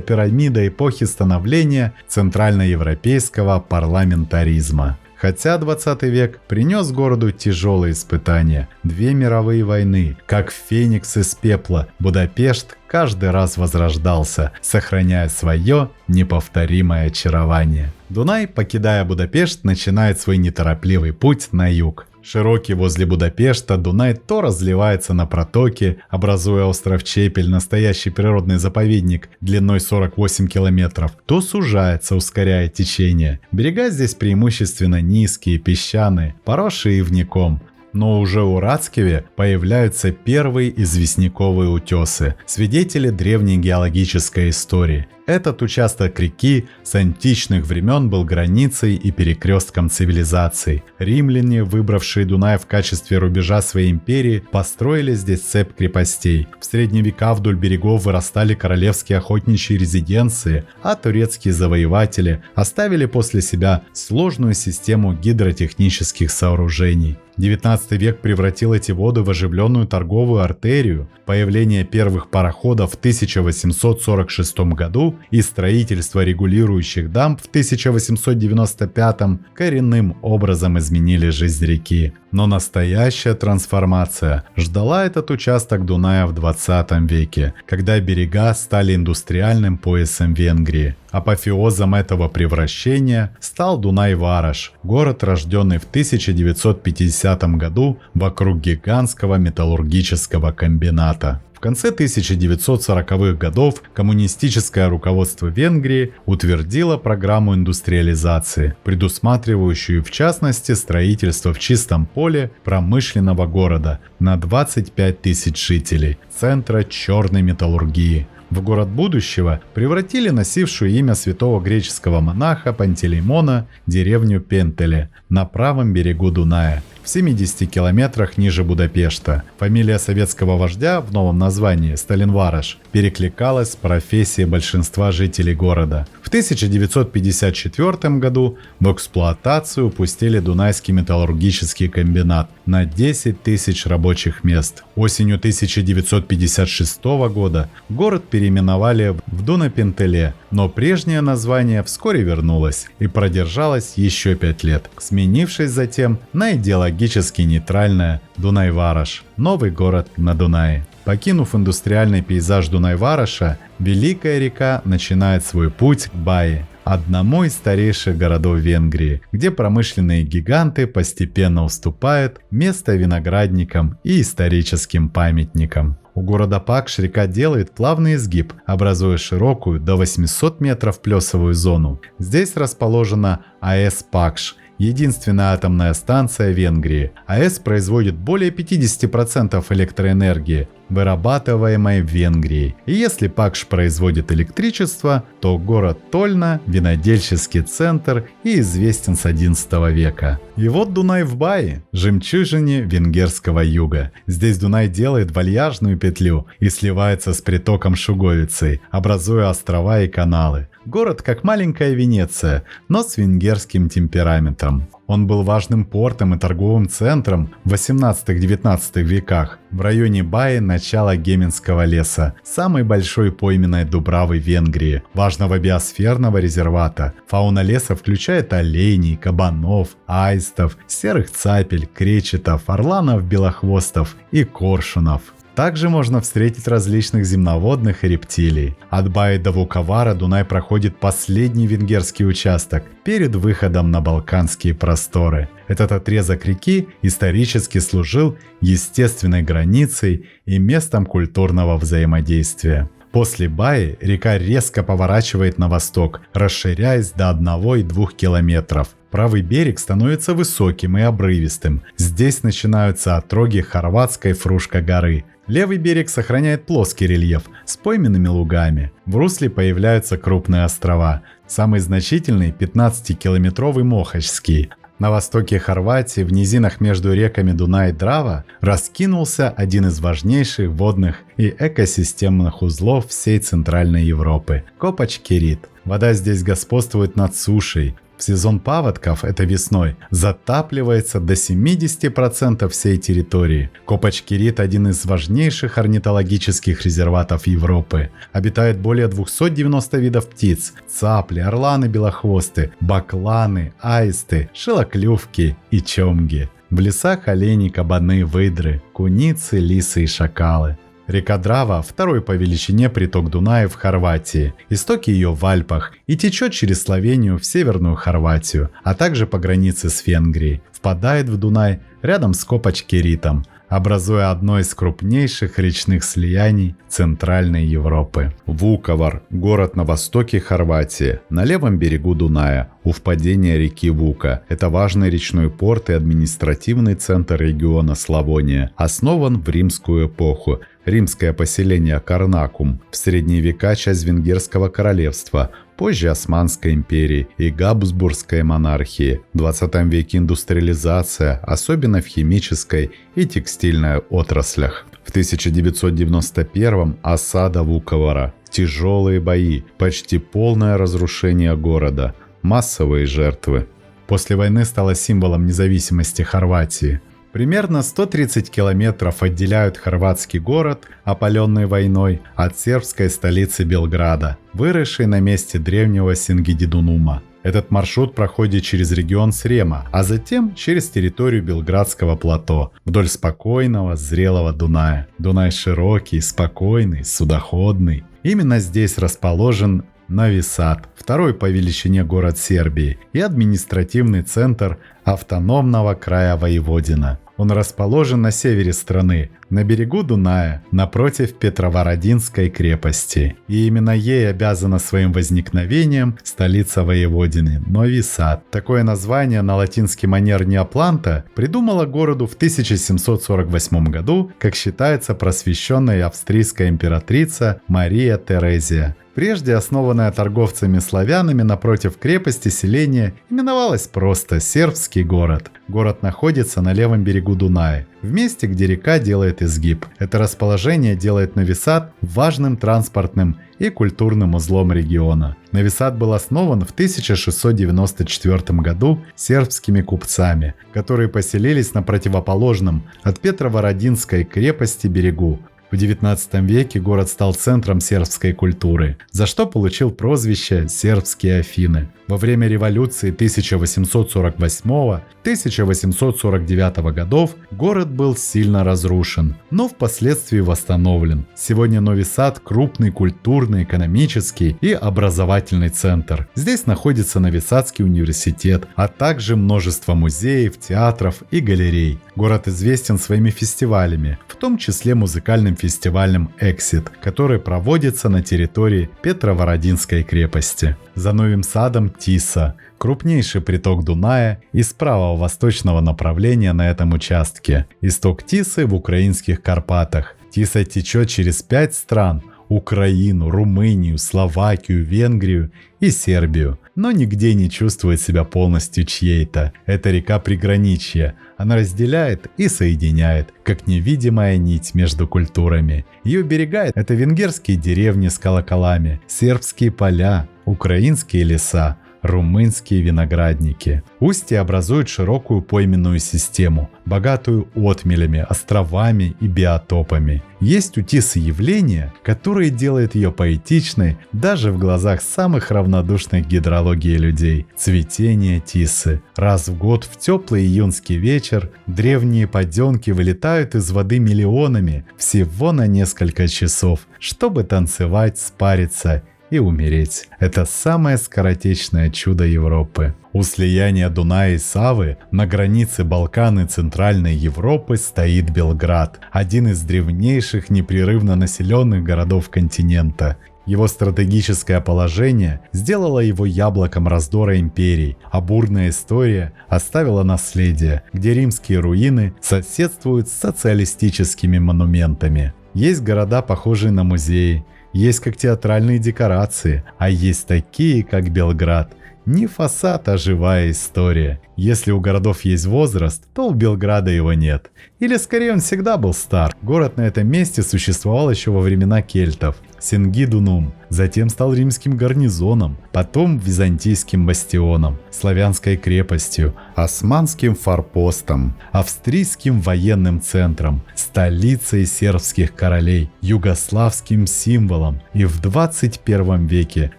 пирамида эпохи становления центральноевропейского парламентаризма. Хотя 20 век принес городу тяжелые испытания, 2 мировые войны, как феникс из пепла, Будапешт каждый раз возрождался, сохраняя свое неповторимое очарование. Дунай, покидая Будапешт, начинает свой неторопливый путь на юг. Широкий возле Будапешта, Дунай то разливается на протоке, образуя остров Чепель, настоящий природный заповедник длиной 48 километров, то сужается, ускоряя течение. Берега здесь преимущественно низкие, песчаные, поросшие ивняком. Но уже у Рацкеве появляются первые известняковые утесы, свидетели древней геологической истории. Этот участок реки с античных времен был границей и перекрестком цивилизаций. Римляне, выбравшие Дунай в качестве рубежа своей империи, построили здесь цепь крепостей. В средние века вдоль берегов вырастали королевские охотничьи резиденции, а турецкие завоеватели оставили после себя сложную систему гидротехнических сооружений. 19 век превратил эти воды в оживленную торговую артерию. Появление первых пароходов в 1846 году и строительство регулирующих дамб в 1895 коренным образом изменили жизнь реки. Но настоящая трансформация ждала этот участок Дуная в 20 веке, когда берега стали индустриальным поясом Венгрии. Апофеозом этого превращения стал Дунай-Вараш, город, рожденный в 1950 году вокруг гигантского металлургического комбината. В конце 1940-х годов коммунистическое руководство Венгрии утвердило программу индустриализации, предусматривающую в частности строительство в чистом поле промышленного города на 25 тысяч жителей, центра черной металлургии. В город будущего превратили носившую имя святого греческого монаха Пантелеймона деревню Пентеле на правом берегу Дуная, в 70 километрах ниже Будапешта. Фамилия советского вождя в новом названии Сталинвараш перекликалась с профессией большинства жителей города. В 1954 году в эксплуатацию пустили Дунайский металлургический комбинат на 10 тысяч рабочих мест. Осенью 1956 года город переименовали в Дуна-Пентеле, но прежнее название вскоре вернулось и продержалось еще 5 лет, сменившись затем на идеологически нейтральное Дунай-Вараш, новый город на Дунае. Покинув индустриальный пейзаж Дунай-Вараша, Великая река начинает свой путь к Баи, одному из старейших городов Венгрии, где промышленные гиганты постепенно уступают место виноградникам и историческим памятникам. У города Пакш река делает плавный изгиб, образуя широкую до 800 метров плесовую зону. Здесь расположена АЭС Пакш, единственная атомная станция Венгрии. АЭС производит более 50% электроэнергии, вырабатываемой в Венгрии. И если Пакш производит электричество, то город Тольна – винодельческий центр и известен с XI века. И вот Дунай в Баи – жемчужине венгерского юга. Здесь Дунай делает вальяжную петлю и сливается с притоком Шуговицей, образуя острова и каналы. Город как маленькая Венеция, но с венгерским темпераментом. Он был важным портом и торговым центром в 18-19 веках. В районе Баи начало Геменского леса, самой большой пойменной дубравы Венгрии, важного биосферного резервата. Фауна леса включает оленей, кабанов, аистов, серых цапель, кречетов, орланов, белохвостов и коршунов. Также можно встретить различных земноводных и рептилий. От Баи до Вуковара Дунай проходит последний венгерский участок перед выходом на Балканские просторы. Этот отрезок реки исторически служил естественной границей и местом культурного взаимодействия. После Баи река резко поворачивает на восток, расширяясь до 1,2 километров. Правый берег становится высоким и обрывистым. Здесь начинаются отроги хорватской Фрушка-горы. Левый берег сохраняет плоский рельеф с пойменными лугами. В русле появляются крупные острова. Самый значительный 15-километровый Мохачский. На востоке Хорватии, в низинах между реками Дунай и Драва, раскинулся один из важнейших водных и экосистемных узлов всей Центральной Европы – Копач-Керит. Вода здесь господствует над сушей. В сезон паводков, это весной, затапливается до 70% всей территории. Копач-Керит – один из важнейших орнитологических резерватов Европы. Обитает более 290 видов птиц – цапли, орланы, белохвосты, бакланы, аисты, шилоклювки и чомги. В лесах олени, кабаны, выдры, куницы, лисы и шакалы. Река Драва – второй по величине приток Дуная в Хорватии. Истоки ее в Альпах и течет через Словению в Северную Хорватию, а также по границе с Венгрией. Впадает в Дунай рядом с Копач-Керитом, образуя одно из крупнейших речных слияний Центральной Европы. Вуковар – город на востоке Хорватии, на левом берегу Дуная, у впадения реки Вука. Это важный речной порт и административный центр региона Славония, основан в римскую эпоху. Римское поселение Карнакум, в средние века часть Венгерского королевства, позже Османской империи и Габсбургской монархии. В 20 веке индустриализация, особенно в химической и текстильной отраслях. В 1991 осада Вуковара, тяжелые бои, почти полное разрушение города, массовые жертвы. После войны стала символом независимости Хорватии. Примерно 130 километров отделяют хорватский город, опаленный войной, от сербской столицы Белграда, выросшей на месте древнего Сингидидунума. Этот маршрут проходит через регион Срема, а затем через территорию Белградского плато, вдоль спокойного, зрелого Дуная. Дунай широкий, спокойный, судоходный. Именно здесь расположен Нови Сад, второй по величине город Сербии и административный центр автономного края Воеводина. Он расположен на севере страны, на берегу Дуная, напротив Петровородинской крепости. И именно ей обязана своим возникновением столица воеводины Нови Сад. Такое название на латинский манер Неопланта придумала городу в 1748 году, как считается, просвещенная австрийская императрица Мария Терезия. Прежде основанное торговцами-славянами напротив крепости селение именовалось просто Сербский город. Город находится на левом берегу Дуная, в месте, где река делает изгиб. Это расположение делает Нови Сад важным транспортным и культурным узлом региона. Нови Сад был основан в 1694 году сербскими купцами, которые поселились на противоположном от Петровородинской крепости берегу. В XIX веке город стал центром сербской культуры, за что получил прозвище «Сербские Афины». Во время революции 1848-1849 годов город был сильно разрушен, но впоследствии восстановлен. Сегодня Нови Сад – крупный культурный, экономический и образовательный центр. Здесь находится Нови Садский университет, а также множество музеев, театров и галерей. Город известен своими фестивалями, в том числе музыкальным фестивалем «Эксит», который проводится на территории Петровородинской крепости. За Новым Садом Тиса – крупнейший приток Дуная из правого восточного направления на этом участке. Исток Тисы в украинских Карпатах. Тиса течет через 5 стран – Украину, Румынию, Словакию, Венгрию и Сербию, но нигде не чувствует себя полностью чьей-то. Это река приграничья. Она разделяет и соединяет, как невидимая нить между культурами. Ее берега – это венгерские деревни с колоколами, сербские поля, украинские леса, румынские виноградники. Устье образует широкую пойменную систему, богатую отмелями, островами и биотопами. Есть у Тисы явления, которые делают ее поэтичной даже в глазах самых равнодушных к гидрологии людей. Цветение Тисы. Раз в год в теплый июньский вечер древние поденки вылетают из воды миллионами всего на несколько часов, чтобы танцевать, спариться и умереть. Это самое скоротечное чудо Европы. У слияния Дуная и Савы на границе Балкан и Центральной Европы стоит Белград, один из древнейших непрерывно населенных городов континента. Его стратегическое положение сделало его яблоком раздора империй, а бурная история оставила наследие, где римские руины соседствуют с социалистическими монументами. Есть города, похожие на музеи, есть как театральные декорации, а есть такие, как Белград. Не фасад, а живая история. Если у городов есть возраст, то у Белграда его нет. Или скорее он всегда был стар. Город на этом месте существовал еще во времена кельтов. Сингидунум, затем стал римским гарнизоном, потом византийским бастионом, славянской крепостью, османским форпостом, австрийским военным центром, столицей сербских королей, югославским символом и в 21 веке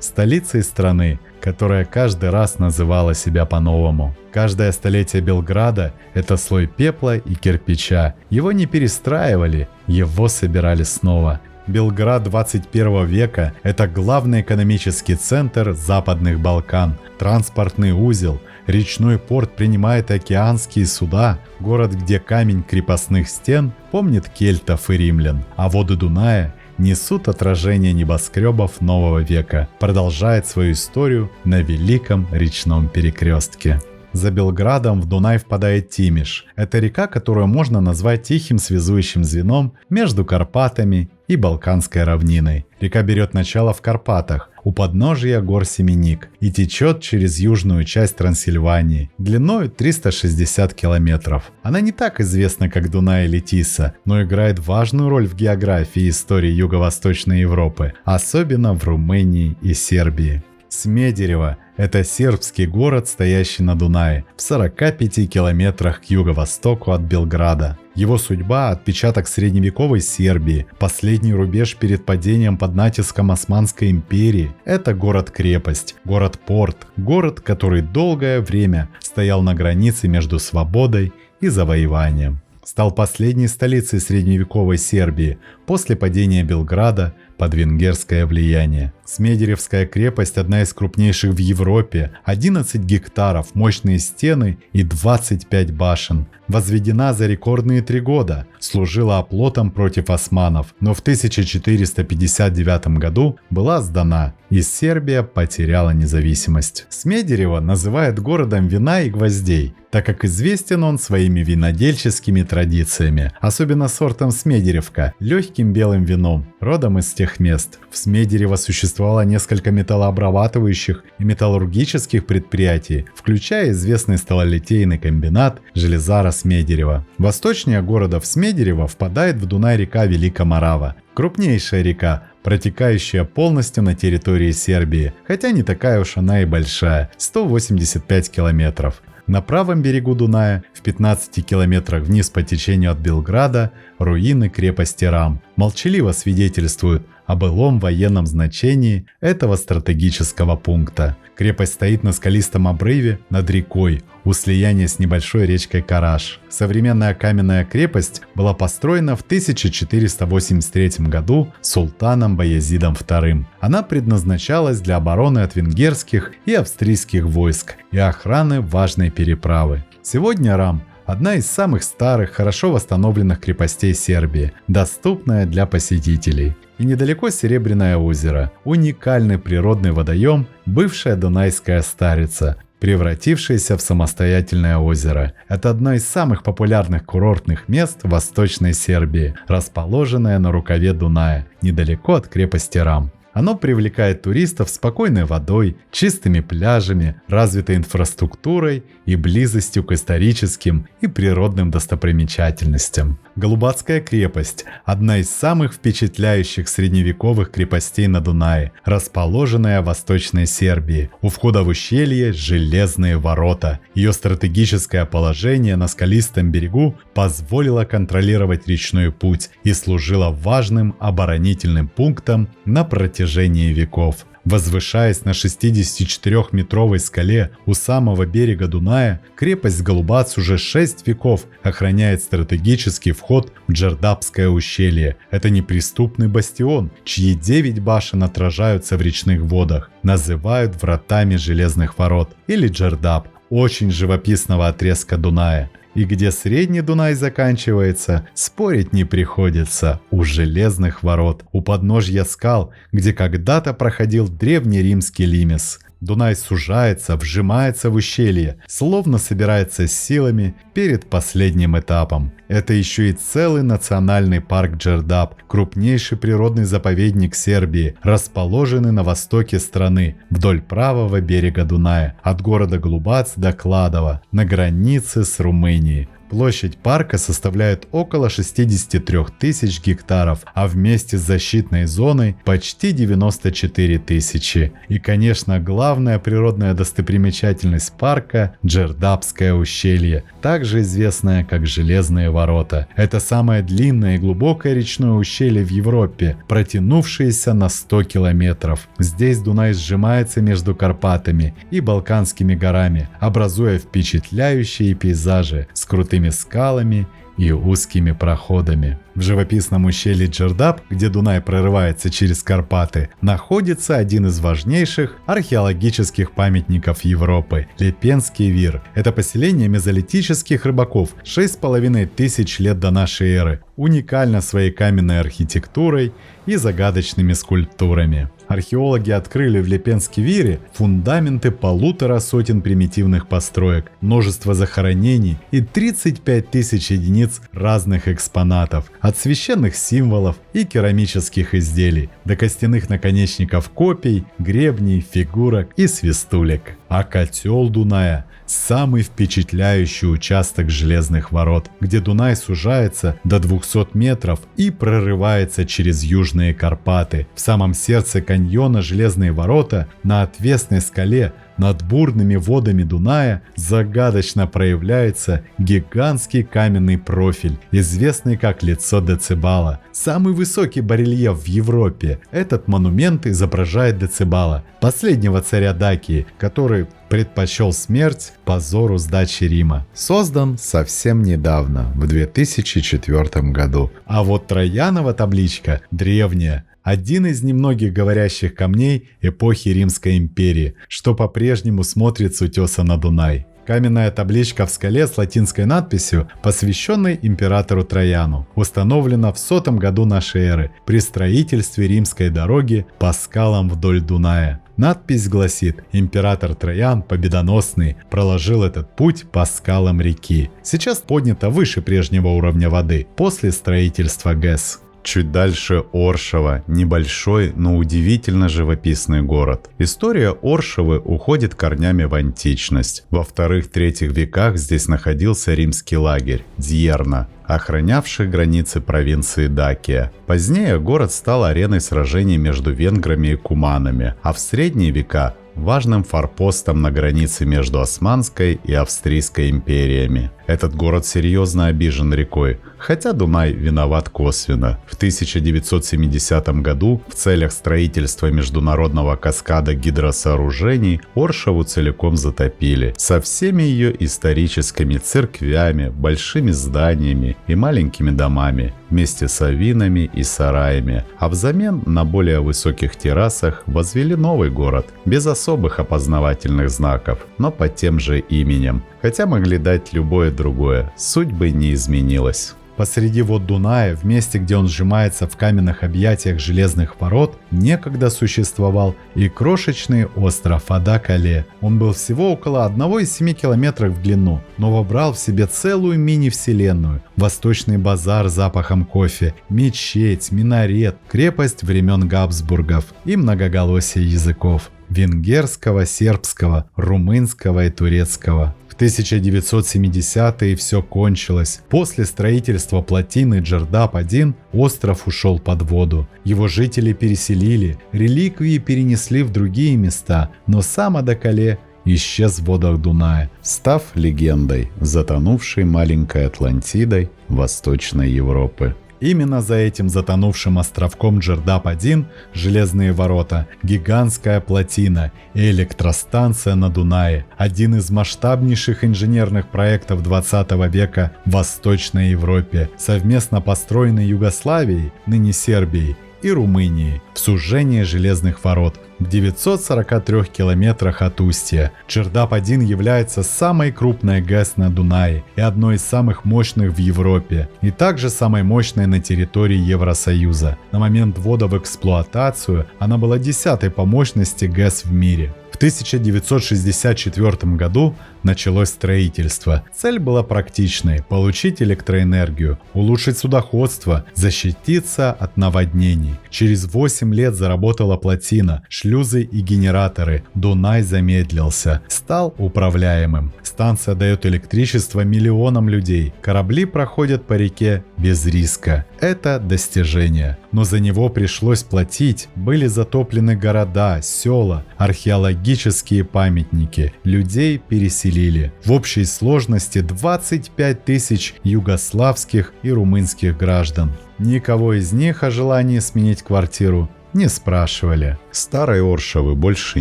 столицей страны, которая каждый раз называла себя по-новому. Каждое столетие Белграда – это слой пепла и кирпича. Его не перестраивали, его собирали снова. Белград 21 века – это главный экономический центр Западных Балкан, транспортный узел, речной порт принимает океанские суда, город, где камень крепостных стен помнит кельтов и римлян, а воды Дуная несут отражение небоскребов нового века, продолжает свою историю на Великом речном перекрестке. За Белградом в Дунай впадает Тимиш. Это река, которую можно назвать тихим связующим звеном между Карпатами и Балканской равниной. Река берет начало в Карпатах, у подножия гор Семеник, и течет через южную часть Трансильвании, длиной 360 километров. Она не так известна, как Дунай или Тиса, но играет важную роль в географии и истории Юго-Восточной Европы, особенно в Румынии и Сербии. Смедерево – это сербский город, стоящий на Дунае, в 45 километрах к юго-востоку от Белграда. Его судьба – отпечаток средневековой Сербии, последний рубеж перед падением под натиском Османской империи. Это город-крепость, город-порт, город, который долгое время стоял на границе между свободой и завоеванием. Стал последней столицей средневековой Сербии после падения Белграда под венгерское влияние. Смедеревская крепость – одна из крупнейших в Европе, 11 гектаров, мощные стены и 25 башен. возведена за рекордные 3 года, служила оплотом против османов, но в 1459 году была сдана, и Сербия потеряла независимость. Смедерево называют городом вина и гвоздей, так как известен он своими винодельческими традициями, особенно сортом Смедеревка, легким белым вином, родом из тех мест. В Смедерево существовало несколько металлообрабатывающих и металлургических предприятий, включая известный сталолитейный комбинат Железара Смедерева. Восточнее города в Смедерево впадает в Дунай река Велика Морава, крупнейшая река, протекающая полностью на территории Сербии, хотя не такая уж она и большая – 185 километров. На правом берегу Дуная, в 15 километрах вниз по течению от Белграда, руины крепости Рам молчаливо свидетельствуют о былом военном значении этого стратегического пункта. Крепость стоит на скалистом обрыве над рекой, у слияния с небольшой речкой Караш. Современная каменная крепость была построена в 1483 году султаном Баязидом II. Она предназначалась для обороны от венгерских и австрийских войск и охраны важной переправы. Сегодня Рам – одна из самых старых, хорошо восстановленных крепостей Сербии, доступная для посетителей. И недалеко Серебряное озеро, уникальный природный водоем, бывшая Дунайская Старица, превратившееся в самостоятельное озеро. Это одно из самых популярных курортных мест в Восточной Сербии, расположенное на рукаве Дуная, недалеко от крепости Рам. Оно привлекает туристов спокойной водой, чистыми пляжами, развитой инфраструктурой и близостью к историческим и природным достопримечательностям. Голубацкая крепость – одна из самых впечатляющих средневековых крепостей на Дунае, расположенная в Восточной Сербии. У входа в ущелье – железные ворота. Ее стратегическое положение на скалистом берегу позволило контролировать речной путь и служило важным оборонительным пунктом на протяжении веков. Возвышаясь на 64-метровой скале у самого берега Дуная, крепость Голубац уже 6 веков охраняет стратегический вход в Джердапское ущелье. Это неприступный бастион, чьи 9 башен отражаются в речных водах. Называют вратами железных ворот или Джердап, очень живописного отрезка Дуная. И где Средний Дунай заканчивается, спорить не приходится, у железных ворот, у подножья скал, где когда-то проходил древний римский лимес. Дунай сужается, вжимается в ущелье, словно собирается с силами перед последним этапом. Это еще и целый национальный парк Джердап, крупнейший природный заповедник Сербии, расположенный на востоке страны, вдоль правого берега Дуная, от города Голубац до Кладова, на границе с Румынией. Площадь парка составляет около 63 тысяч гектаров, а вместе с защитной зоной почти 94 тысячи. И, конечно, главная природная достопримечательность парка – Джердапское ущелье, также известное как Железные ворота. Это самое длинное и глубокое речное ущелье в Европе, протянувшееся на 100 километров. Здесь Дунай сжимается между Карпатами и Балканскими горами, образуя впечатляющие пейзажи с крутыми скалами и узкими проходами. В живописном ущелье Джердап, где Дунай прорывается через Карпаты, находится один из важнейших археологических памятников Европы – Лепенский вир. Это поселение мезолитических рыбаков 6500 лет до нашей эры, уникально своей каменной архитектурой и загадочными скульптурами. Археологи открыли в Лепенский вире фундаменты 1,5 сотен примитивных построек, множество захоронений и 35 тысяч единиц разных экспонатов, от священных символов и керамических изделий до костяных наконечников копий, гребней, фигурок и свистулек. А котел Дуная – самый впечатляющий участок Железных ворот, где Дунай сужается до 200 метров и прорывается через Южные Карпаты. В самом сердце каньона Железные ворота на отвесной скале над бурными водами Дуная загадочно проявляется гигантский каменный профиль, известный как лицо Децибала. Самый высокий барельеф в Европе. Этот монумент изображает Децибала, последнего царя Дакии, который предпочел смерть позору сдачи Рима. Создан совсем недавно, в 2004 году. А вот Троянова табличка древняя. Один из немногих говорящих камней эпохи Римской империи, что по-прежнему смотрит с утеса на Дунай. каменная табличка в скале с латинской надписью, посвященной императору Трояну, установлена в 100 году нашей эры при строительстве римской дороги по скалам вдоль Дуная. Надпись гласит: «Император Троян Победоносный проложил этот путь по скалам реки». Сейчас поднято выше прежнего уровня воды после строительства ГЭС. Чуть дальше Оршава, небольшой, но удивительно живописный город. История Оршавы уходит корнями в античность. Во вторых-третьих веках здесь находился римский лагерь Дьерна, охранявший границы провинции Дакия. Позднее город стал ареной сражений между венграми и куманами, а в средние века важным форпостом на границе между Османской и Австрийской империями. Этот город серьезно обижен рекой, хотя Дунай виноват косвенно. В 1970 году в целях строительства международного каскада гидросооружений Оршаву целиком затопили, со всеми ее историческими церквями, большими зданиями и маленькими домами, вместе с авинами и сараями, а взамен на более высоких террасах возвели новый город, без особых опознавательных знаков, но под тем же именем, хотя могли дать любое другое, суть бы не изменилась. Посреди вод Дуная, в месте, где он сжимается в каменных объятиях железных ворот, некогда существовал и крошечный остров Ада-Кале. Он был всего около 1,7 километров в длину, но вобрал в себе целую мини-вселенную. Восточный базар с запахом кофе, мечеть, минарет, крепость времен Габсбургов и многоголосие языков – венгерского, сербского, румынского и турецкого. В 1970-е все кончилось. После строительства плотины Джердап-1 остров ушел под воду. Его жители переселили, реликвии перенесли в другие места, но сам Ада-Кале исчез в водах Дуная, став легендой, затонувшей маленькой Атлантидой Восточной Европы. Именно за этим затонувшим островком Джердап-1 железные ворота, гигантская плотина и электростанция на Дунае, один из масштабнейших инженерных проектов 20 века в Восточной Европе, совместно построенный Югославией, ныне Сербией, и Румынией в сужении железных ворот в 943 километрах от устья. Джердап-1 является самой крупной ГЭС на Дунае и одной из самых мощных в Европе, и также самой мощной на территории Евросоюза. На момент ввода в эксплуатацию она была 10-й по мощности ГЭС в мире. В 1964 году началось строительство. Цель была практичной – получить электроэнергию, улучшить судоходство, защититься от наводнений. Через 8 лет заработала плотина, шлюзы и генераторы. Дунай замедлился, стал управляемым. Станция дает электричество миллионам людей. Корабли проходят по реке без риска. Это достижение. Но за него пришлось платить. Были затоплены города, села, археологические памятники. Людей переселили. В общей сложности 25 тысяч югославских и румынских граждан. Никого из них о желании сменить квартиру не спрашивали. Старой Оршавы больше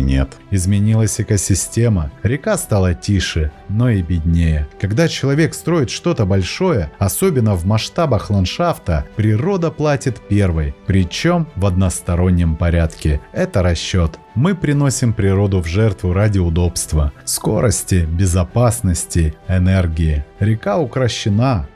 нет. Изменилась экосистема, река стала тише, но и беднее. Когда человек строит что-то большое, особенно в масштабах ландшафта, природа платит первой, причем в одностороннем порядке. Это расчет. Мы приносим природу в жертву ради удобства, скорости, безопасности, энергии. Река упрощена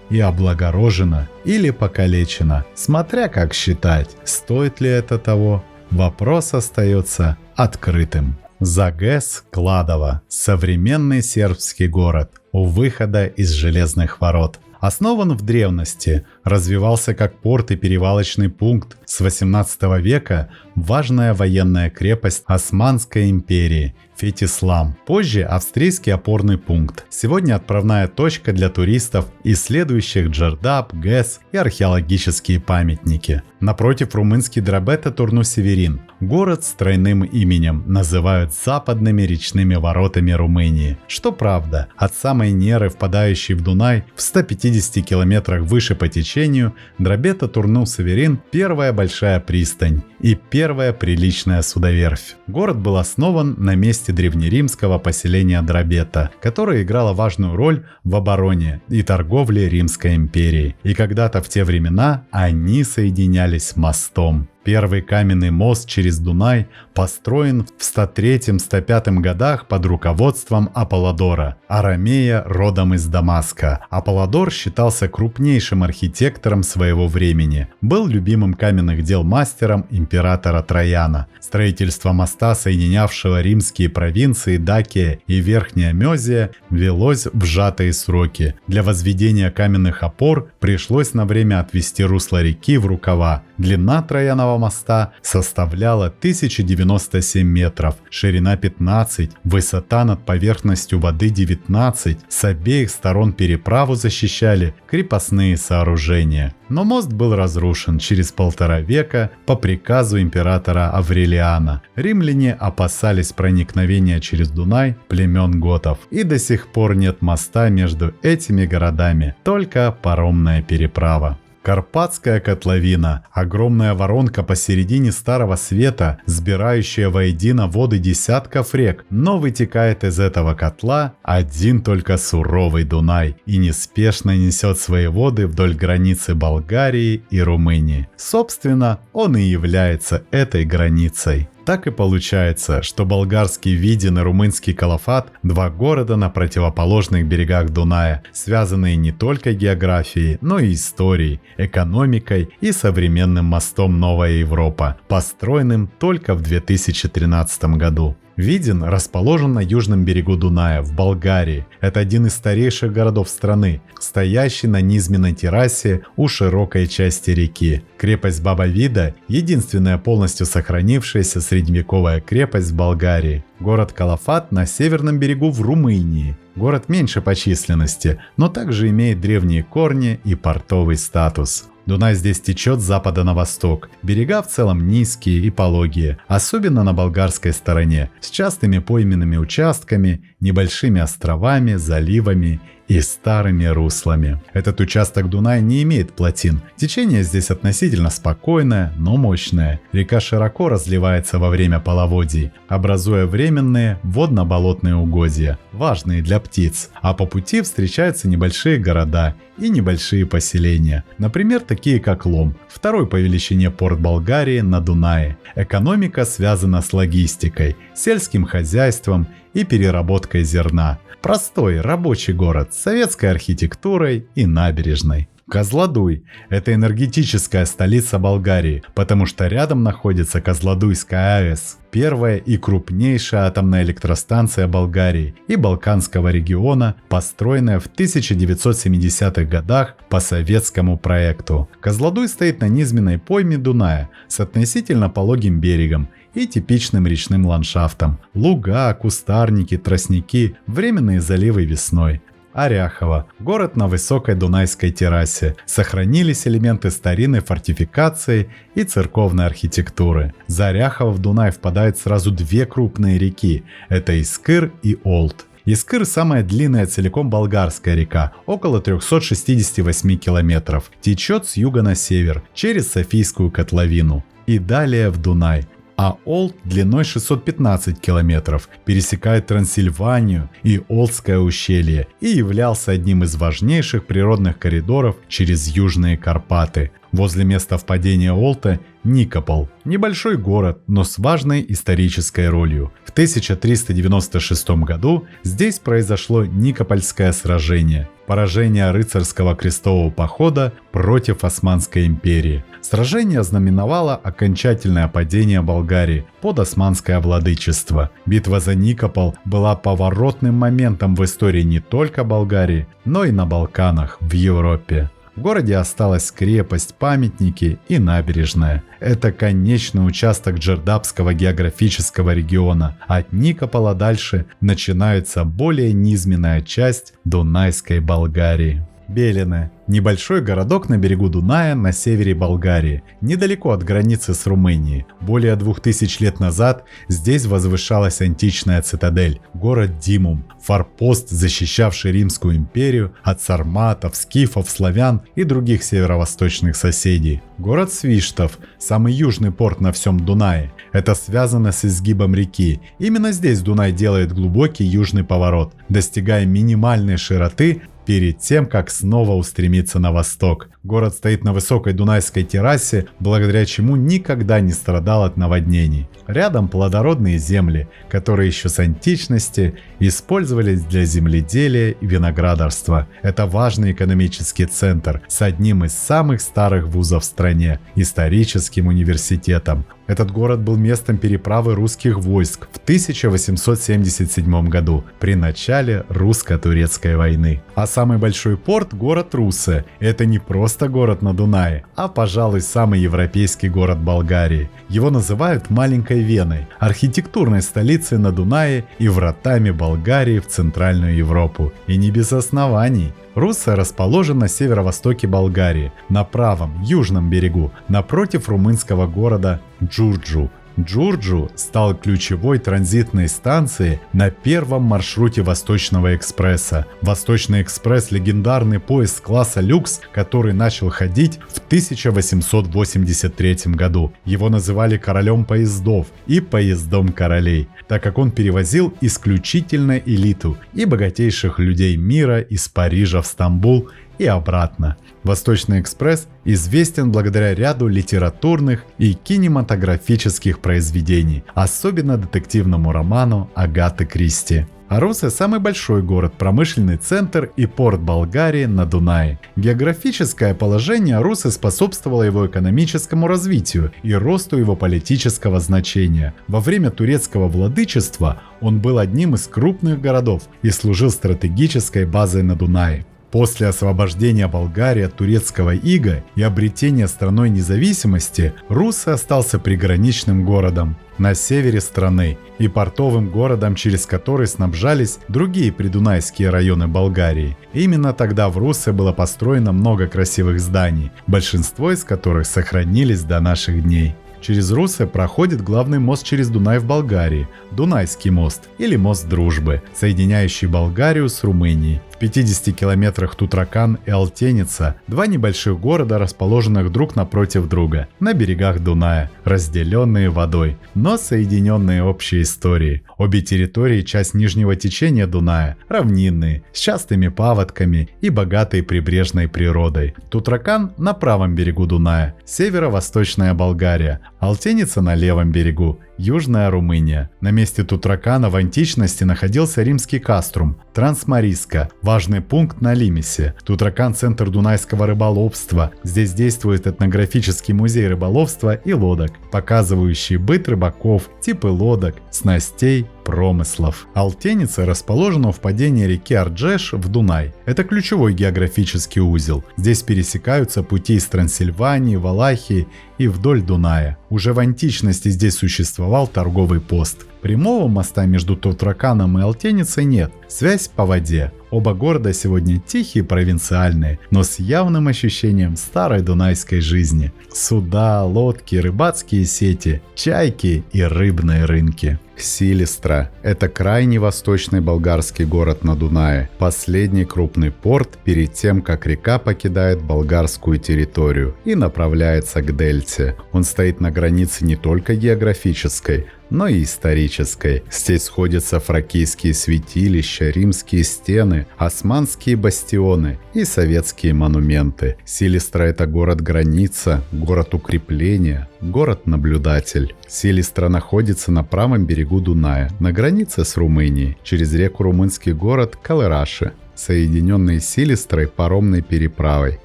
и облагорожена или покалечена, смотря как считать, стоит ли это того. Вопрос остается открытым. Загес Кладово – современный сербский город у выхода из железных ворот. Основан в древности, развивался как порт и перевалочный пункт. С 18 века важная военная крепость Османской империи Фетислам. Позже австрийский опорный пункт. Сегодня отправная точка для туристов, исследующих Джердап, ГЭС и археологические памятники. Напротив румынский Драбета Турну-Северин. Город с тройным именем называют западными речными воротами Румынии. Что правда, от самой Неры, впадающей в Дунай, в 150 километрах выше по течению, Драбета Турну-Северин – первая большая пристань и первая приличная судоверфь. Город был основан на месте древнеримского поселения Драбета, которое играло важную роль в обороне и торговле Римской империи. И когда-то в те времена они соединялись мостом. Первый каменный мост через Дунай построен в 103-105 годах под руководством Аполлодора, арамея родом из Дамаска. Аполлодор считался крупнейшим архитектором своего времени, был любимым каменных дел мастером императора Трояна. Строительство моста, соединявшего римские провинции Дакия и Верхняя Мезия, велось в сжатые сроки. Для возведения каменных опор пришлось на время отвести русло реки в рукава. Длина Троянова моста составляла 1097 метров, ширина 15, высота над поверхностью воды 19. С обеих сторон переправу защищали крепостные сооружения. Но мост был разрушен через 1,5 века по приказу императора Аврелиана. Римляне опасались проникновения через Дунай племен готов, и до сих пор нет моста между этими городами, только паромная переправа. Карпатская котловина – огромная воронка посередине Старого Света, сбирающая воедино воды десятков рек, но вытекает из этого котла один только суровый Дунай и неспешно несет свои воды вдоль границы Болгарии и Румынии. Собственно, он и является этой границей. Так и получается, что болгарский Видин и румынский Калафат – два города на противоположных берегах Дуная, связанные не только географией, но и историей, экономикой и современным мостом Новая Европа, построенным только в 2013 году. Видин расположен на южном берегу Дуная, в Болгарии. Это один из старейших городов страны, стоящий на низменной террасе у широкой части реки. Крепость Баба Вида – единственная полностью сохранившаяся средневековая крепость в Болгарии. Город Калафат на северном берегу в Румынии. Город меньше по численности, но также имеет древние корни и портовый статус. Дунай здесь течет с запада на восток. Берега в целом низкие и пологие, особенно на болгарской стороне, с частыми пойменными участками, небольшими островами, заливами и старыми руслами. Этот участок Дуная не имеет плотин. Течение здесь относительно спокойное, но мощное. Река широко разливается во время половодий, образуя временные водно-болотные угодья, важные для птиц. А по пути встречаются небольшие города и небольшие поселения. Например, такие как Лом, второй по величине порт Болгарии на Дунае. Экономика связана с логистикой, сельским хозяйством и переработкой зерна. Простой рабочий город с советской архитектурой и набережной. Козлодуй – это энергетическая столица Болгарии, потому что рядом находится Козлодуйская АЭС, первая и крупнейшая атомная электростанция Болгарии и Балканского региона, построенная в 1970-х годах по советскому проекту. Козлодуй стоит на низменной пойме Дуная с относительно пологим берегом и типичным речным ландшафтом. Луга, кустарники, тростники, временные заливы весной. Оряхово – город на высокой Дунайской террасе. Сохранились элементы старинной фортификации и церковной архитектуры. За Оряхово в Дунай впадают сразу две крупные реки – это Искыр и Олд. Искыр – самая длинная целиком болгарская река, около 368 километров. Течет с юга на север, через Софийскую котловину и далее в Дунай. А Олд длиной 615 километров пересекает Трансильванию и Олдское ущелье и являлся одним из важнейших природных коридоров через Южные Карпаты. Возле места впадения Олта – Никополь. Небольшой город, но с важной исторической ролью. В 1396 году здесь произошло Никопольское сражение – поражение рыцарского крестового похода против Османской империи. Сражение ознаменовало окончательное падение Болгарии под османское владычество. Битва за Никополь была поворотным моментом в истории не только Болгарии, но и на Балканах, в Европе. В городе осталась крепость, памятники и набережная. Это конечный участок Джердапского географического региона. От Никополя дальше начинается более низменная часть Дунайской Болгарии. Белене – небольшой городок на берегу Дуная на севере Болгарии, недалеко от границы с Румынией. Более 2000 лет назад здесь возвышалась античная цитадель – город Димум, форпост, защищавший Римскую империю от сарматов, скифов, славян и других северо-восточных соседей. Город Свиштов – самый южный порт на всем Дунае. Это связано с изгибом реки. Именно здесь Дунай делает глубокий южный поворот, достигая минимальной широты перед тем, как снова устремиться на восток. Город стоит на высокой Дунайской террасе, благодаря чему никогда не страдал от наводнений. Рядом плодородные земли, которые еще с античности использовались для земледелия и виноградарства. Это важный экономический центр с одним из самых старых вузов в стране – историческим университетом. Этот город был местом переправы русских войск в 1877 году при начале русско-турецкой войны. А самый большой порт – город Русе. Это не просто город на Дунае, а, пожалуй, самый европейский город Болгарии. Его называют Маленькой Веной, архитектурной столицей на Дунае и вратами Болгарии в Центральную Европу. И не без оснований. Русе расположен на северо-востоке Болгарии, на правом, южном берегу, напротив румынского города Джурджу. Джурджу стал ключевой транзитной станцией на первом маршруте Восточного экспресса. Восточный экспресс – легендарный поезд класса люкс, который начал ходить в 1883 году. Его называли королем поездов и поездом королей, так как он перевозил исключительно элиту и богатейших людей мира из Парижа в Стамбул и обратно. Восточный экспресс известен благодаря ряду литературных и кинематографических произведений, особенно детективному роману Агаты Кристи. А Русе – самый большой город, промышленный центр и порт Болгарии на Дунае. Географическое положение Русе способствовало его экономическому развитию и росту его политического значения. Во время турецкого владычества он был одним из крупных городов и служил стратегической базой на Дунае. После освобождения Болгарии от турецкого ига и обретения страной независимости, Русе остался приграничным городом на севере страны и портовым городом, через который снабжались другие придунайские районы Болгарии. Именно тогда в Русе было построено много красивых зданий, большинство из которых сохранились до наших дней. Через Русе проходит главный мост через Дунай в Болгарии – Дунайский мост или мост Дружбы, соединяющий Болгарию с Румынией. В 50 километрах Тутракан и Алтеница – два небольших города, расположенных друг напротив друга, на берегах Дуная, разделенные водой, но соединенные общей историей. Обе территории – часть нижнего течения Дуная, равнинные, с частыми паводками и богатой прибрежной природой. Тутракан на правом берегу Дуная, северо-восточная Болгария, Алтеница на левом берегу, Южная Румыния. На месте Тутракана в античности находился римский каструм – Трансмариска, важный пункт на Лимесе. Тутракан – центр дунайского рыболовства. Здесь действует этнографический музей рыболовства и лодок, показывающий быт рыбаков, типы лодок, снастей, промыслов. Алтеница расположена у впадения реки Арджеш в Дунай. Это ключевой географический узел. Здесь пересекаются пути из Трансильвании, Валахии и вдоль Дуная. Уже в античности здесь существовал торговый пост. Прямого моста между Тутраканом и Алтеницей нет. Связь по воде. Оба города сегодня тихие, провинциальные, но с явным ощущением старой дунайской жизни. Суда, лодки, рыбацкие сети, чайки и рыбные рынки. Силистра – это крайне восточный болгарский город на Дунае, последний крупный порт перед тем, как река покидает болгарскую территорию и направляется к дельте. Он стоит на границе не только географической, но и исторической. Здесь сходятся фракийские святилища, римские стены, османские бастионы и советские монументы. Силистра – это город-граница, город укрепления, город-наблюдатель. Силистра находится на правом берегу Дуная, на границе с Румынией, через реку румынский город Калыраши, соединенный с Силистрой паромной переправой.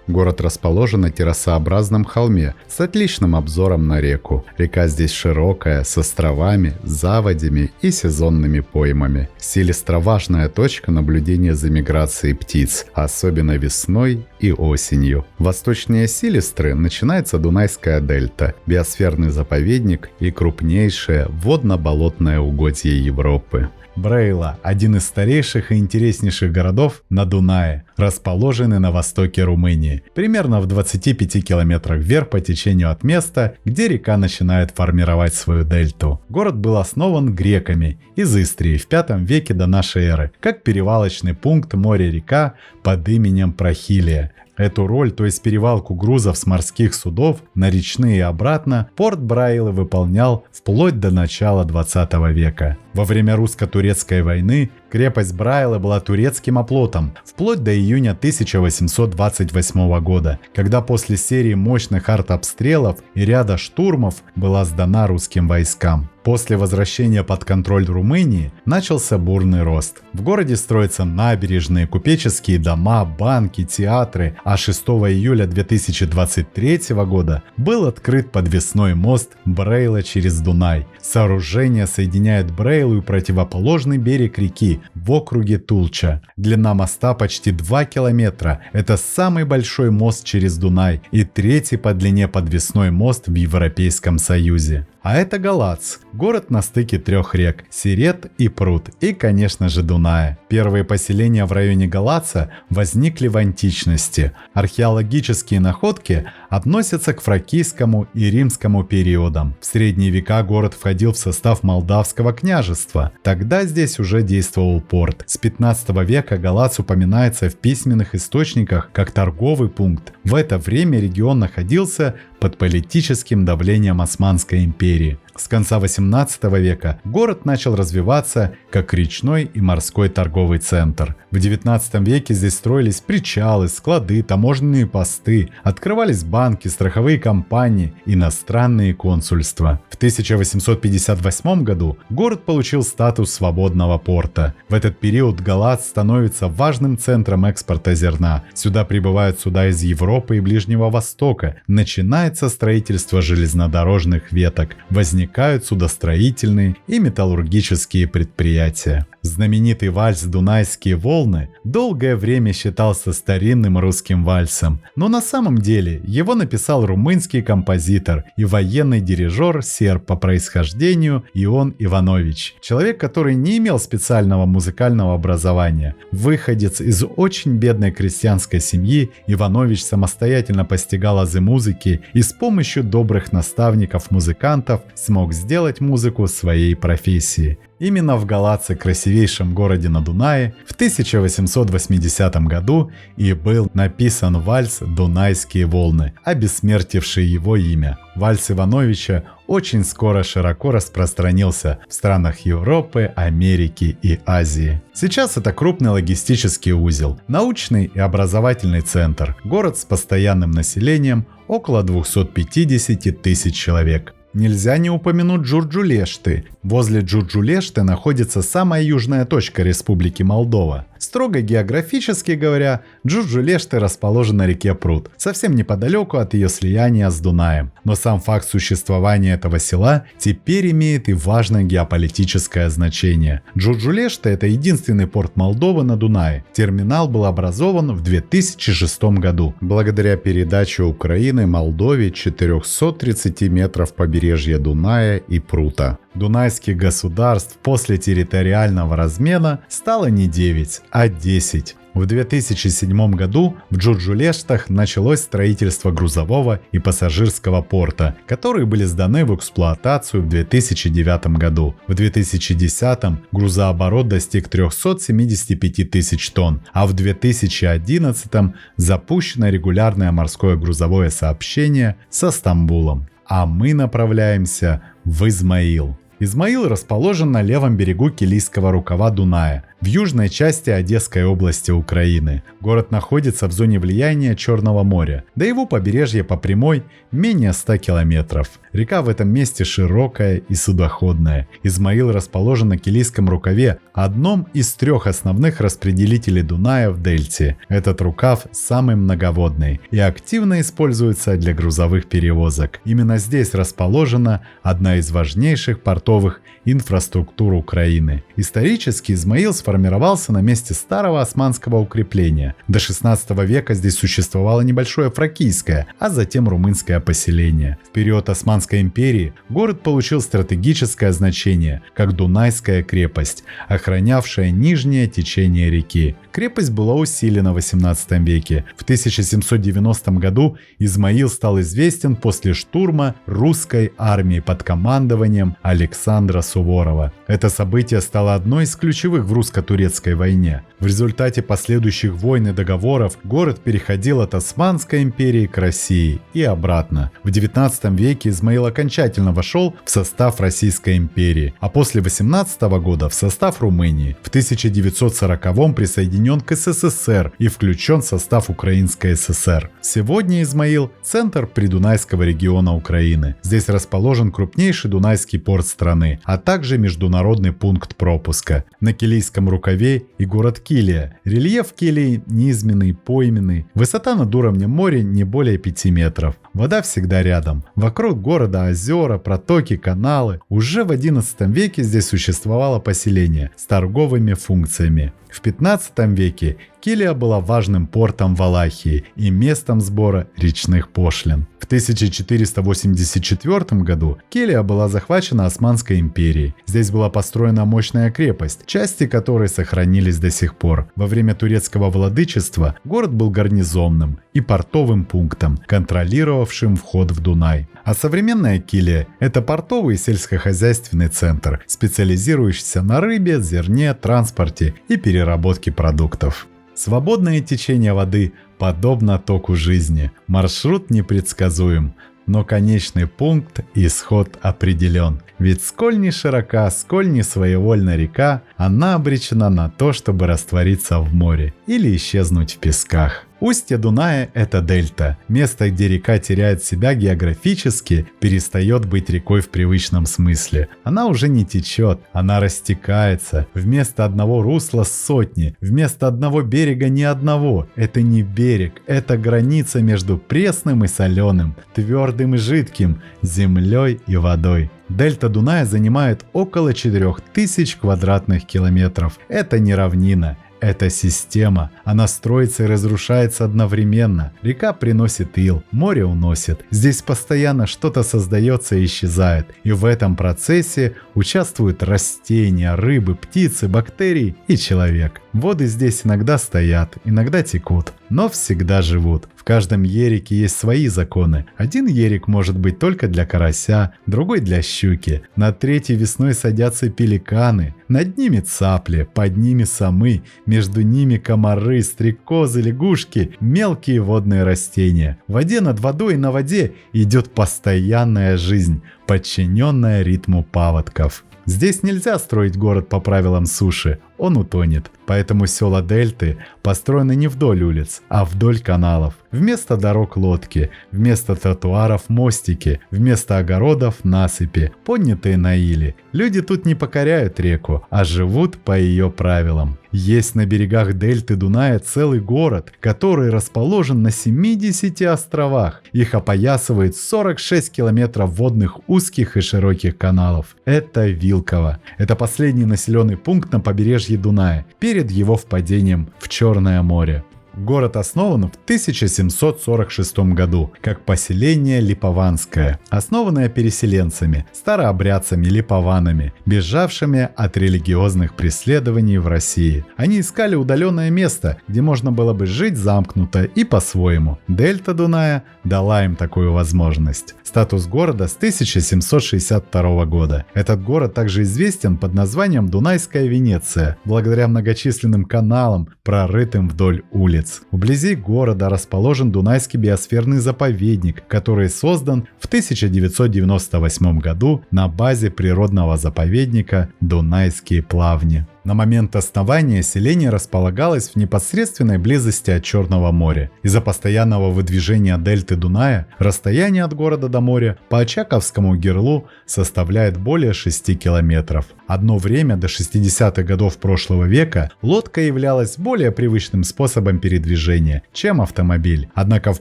Город расположен на террасообразном холме с отличным обзором на реку. Река здесь широкая, с островами, заводями и сезонными поймами. Силистра – важная точка наблюдения за миграцией птиц, особенно весной и осенью. Восточнее Силистры начинается Дунайская дельта, биосферный заповедник и крупнейшее водно-болотное угодье Европы. Брейла – один из старейших и интереснейших городов на Дунае, расположенный на востоке Румынии, примерно в 25 километрах вверх по течению от места, где река начинает формировать свою дельту. Город был основан греками из Истрии в V веке до нашей эры, как перевалочный пункт море-река под именем Прохилия. Эту роль, то есть перевалку грузов с морских судов на речные и обратно, порт Брайлы выполнял вплоть до начала 20 века. Во время русско-турецкой войны Крепость Брайле была турецким оплотом вплоть до июня 1828 года, когда после серии мощных артобстрелов и ряда штурмов была сдана русским войскам. После возвращения под контроль Румынии начался бурный рост. В городе строятся набережные, купеческие дома, банки, театры, а 6 июля 2023 года был открыт подвесной мост Брейла через Дунай. Сооружение соединяет Брейлу и противоположный берег реки в округе Тулча. Длина моста почти 2 километра. Это самый большой мост через Дунай и третий по длине подвесной мост в Европейском Союзе. А это Галац, город на стыке 3 рек – Сирет и Прут, и, конечно же, Дуная. Первые поселения в районе Галаца возникли в античности. Археологические находки относятся к фракийскому и римскому периодам. В средние века город входил в состав Молдавского княжества. Тогда здесь уже действовал порт. С 15 века Галац упоминается в письменных источниках как торговый пункт. В это время регион находился под политическим давлением Османской империи. С конца 18 века город начал развиваться как речной и морской торговый центр. В 19 веке здесь строились причалы, склады, таможенные посты, открывались банки, страховые компании, иностранные консульства. В 1858 году город получил статус свободного порта. В этот период Галац становится важным центром экспорта зерна. Сюда прибывают суда из Европы и Ближнего Востока. Начинается строительство железнодорожных веток. Возникают судостроительные и металлургические предприятия. Знаменитый вальс «Дунайские волны» долгое время считался старинным русским вальсом, но на самом деле его написал румынский композитор и военный дирижер серб по происхождению Ион Иванович, человек, который не имел специального музыкального образования. Выходец из очень бедной крестьянской семьи, Иванович самостоятельно постигал азы музыки и с помощью добрых наставников-музыкантов смог сделать музыку своей профессией. Именно в Галаце, красивейшем городе на Дунае, в 1880 году и был написан вальс «Дунайские волны», обессмертивший его имя. Вальс Ивановича очень скоро широко распространился в странах Европы, Америки и Азии. Сейчас это крупный логистический узел, научный и образовательный центр, город с постоянным населением около 250 тысяч человек. Нельзя не упомянуть Джурджулешты. Возле Джурджулешты находится самая южная точка Республики Молдова. Строго географически говоря, Джурджулешты расположен на реке Прут, совсем неподалеку от ее слияния с Дунаем. Но сам факт существования этого села теперь имеет и важное геополитическое значение. Джурджулешты – это единственный порт Молдовы на Дунае. Терминал был образован в 2006 году, благодаря передаче Украины Молдове 430 метров побережья Дуная и Прута. Дунайских государств после территориального размена стало не 9, а 10. В 2007 году в Джурджулештах началось строительство грузового и пассажирского порта, которые были сданы в эксплуатацию в 2009 году. В 2010 грузооборот достиг 375 тысяч тонн, а в 2011 запущено регулярное морское грузовое сообщение со Стамбулом. А мы направляемся в Измаил. Измаил расположен на левом берегу Килийского рукава Дуная, в южной части Одесской области Украины. Город находится в зоне влияния Черного моря, до его побережья по прямой менее 100 километров. Река в этом месте широкая и судоходная. Измаил расположен на Килийском рукаве, одном из 3 основных распределителей Дуная в дельте. Этот рукав самый многоводный и активно используется для грузовых перевозок. Именно здесь расположена одна из важнейших портовых инфраструктур Украины. Исторически Измаил сформировался на месте старого османского укрепления. До 16 века здесь существовало небольшое фракийское, а затем румынское поселение. В период Османской империи город получил стратегическое значение, как Дунайская крепость, охранявшая нижнее течение реки. Крепость была усилена в 18 веке. В 1790 году Измаил стал известен после штурма русской армии под командованием Александра Суворова. Это событие стало одной из ключевых в русско русско-турецкой войне. В результате последующих войн и договоров город переходил от Османской империи к России и обратно. В 19 веке Измаил окончательно вошел в состав Российской империи, а после 18 года в состав Румынии. В 1940-м присоединен к СССР и включен в состав Украинской ССР. Сегодня Измаил – центр придунайского региона Украины. Здесь расположен крупнейший дунайский порт страны, а также международный пункт пропуска. На Килийском рукаве и город Килия. Рельеф Килии низменный, пойменный. Высота над уровнем моря не более 5 метров. Вода всегда рядом. Вокруг города озера, протоки, каналы. Уже в XI веке здесь существовало поселение с торговыми функциями. В 15 веке Килия была важным портом Валахии и местом сбора речных пошлин. В 1484 году Килия была захвачена Османской империей. Здесь была построена мощная крепость, части которой сохранились до сих пор. Во время турецкого владычества город был гарнизонным и портовым пунктом, контролировавшим вход в Дунай. А современная Килия – это портовый и сельскохозяйственный центр, специализирующийся на рыбе, зерне, транспорте и переработке продуктов. Свободное течение воды подобно току жизни. Маршрут непредсказуем, но конечный пункт и исход определен. Ведь сколь ни широка, сколь ни своевольна река, она обречена на то, чтобы раствориться в море или исчезнуть в песках. Устье Дуная – это дельта. Место, где река теряет себя географически, перестает быть рекой в привычном смысле. Она уже не течет, она растекается. Вместо одного русла сотни, вместо одного берега ни одного. Это не берег, это граница между пресным и соленым, твердым и жидким, землей и водой. Дельта Дуная занимает около 4000 квадратных километров. Это не равнина. Это система. Она строится и разрушается одновременно. Река приносит ил, море уносит. Здесь постоянно что-то создается и исчезает. И в этом процессе участвуют растения, рыбы, птицы, бактерии и человек. Воды здесь иногда стоят, иногда текут, но всегда живут. В каждом ерике есть свои законы. Один ерик может быть только для карася, другой для щуки. На третьей весной садятся пеликаны. Над ними цапли, под ними самы, между ними комары, стрекозы, лягушки, мелкие водные растения. В воде над водой и на воде идет постоянная жизнь, подчиненная ритму паводков. Здесь нельзя строить город по правилам суши, он утонет. Поэтому села дельты построены не вдоль улиц, а вдоль каналов. Вместо дорог лодки, вместо тротуаров мостики, вместо огородов насыпи, поднятые на иле. Люди тут не покоряют реку, а живут по ее правилам. Есть на берегах дельты Дуная целый город, который расположен на 70 островах. Их опоясывает 46 километров водных узких и широких каналов. Это Вилково. Это последний населенный пункт на побережье Дуная, перед его впадением в Черное море. Город основан в 1746 году как поселение Липованское, основанное переселенцами, старообрядцами липованами, бежавшими от религиозных преследований в России. Они искали удаленное место, где можно было бы жить замкнуто и по-своему. Дельта Дуная дала им такую возможность. Статус города с 1762 года. Этот город также известен под названием Дунайская Венеция, благодаря многочисленным каналам, прорытым вдоль улиц. Вблизи города расположен Дунайский биосферный заповедник, который создан в 1998 году на базе природного заповедника Дунайские плавни. На момент основания селение располагалось в непосредственной близости от Черного моря. Из-за постоянного выдвижения дельты Дуная расстояние от города до моря по Очаковскому гирлу составляет более 6 километров. Одно время, до 60-х годов прошлого века, лодка являлась более привычным способом передвижения, чем автомобиль. Однако в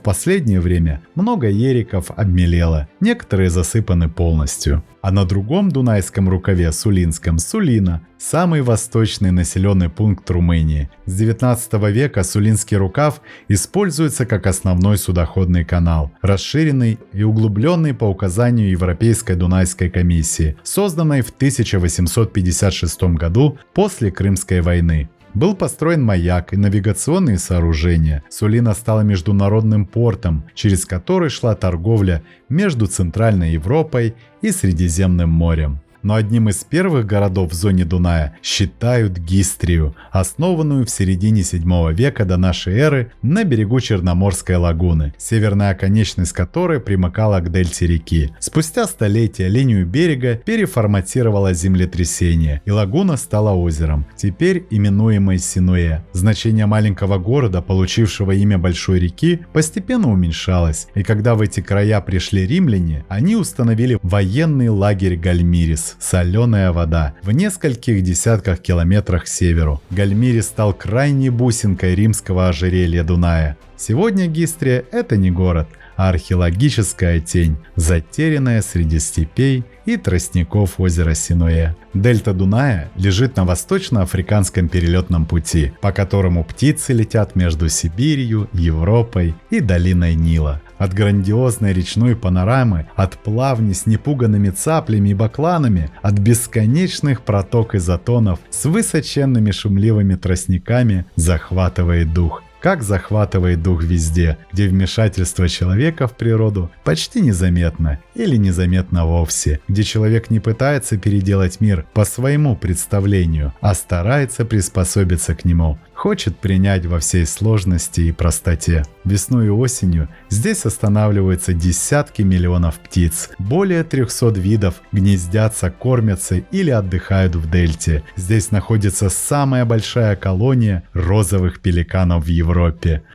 последнее время много ериков обмелело, некоторые засыпаны полностью. А на другом Дунайском рукаве Сулинском Сулина – самый восточный населенный пункт Румынии. С 19 века Сулинский рукав используется как основной судоходный канал, расширенный и углубленный по указанию Европейской Дунайской комиссии, созданной в 1856 году после Крымской войны. Был построен маяк и навигационные сооружения. Сулина стала международным портом, через который шла торговля между Центральной Европой и Средиземным морем. но одним из первых городов в зоне Дуная считают Гистрию, основанную в середине 7 века до нашей эры на берегу Черноморской лагуны, северная оконечность которой примыкала к дельте реки. Спустя столетия линию берега переформатировало землетрясение, и лагуна стала озером, теперь именуемой Синуэ. Значение маленького города, получившего имя большой реки, постепенно уменьшалось, и когда в эти края пришли римляне, они установили военный лагерь Гальмирис, соленая вода, в нескольких десятках километрах к северу. Гальмирис стал крайней бусинкой римского ожерелья Дуная. Сегодня Гистрия – это не город, а археологическая тень, затерянная среди степей и тростников озера Синуэ. Дельта Дуная лежит на восточноафриканском перелетном пути, по которому птицы летят между Сибирью, Европой и долиной Нила. От грандиозной речной панорамы, от плавней с непуганными цаплями и бакланами, от бесконечных проток и затонов с высоченными шумливыми тростниками захватывает дух. Как захватывает дух везде, где вмешательство человека в природу почти незаметно или незаметно вовсе, где человек не пытается переделать мир по своему представлению, а старается приспособиться к нему, хочет принять во всей сложности и простоте. Весной и осенью здесь останавливаются десятки миллионов птиц. Более 300 видов гнездятся, кормятся или отдыхают в дельте. Здесь находится самая большая колония розовых пеликанов в Европе.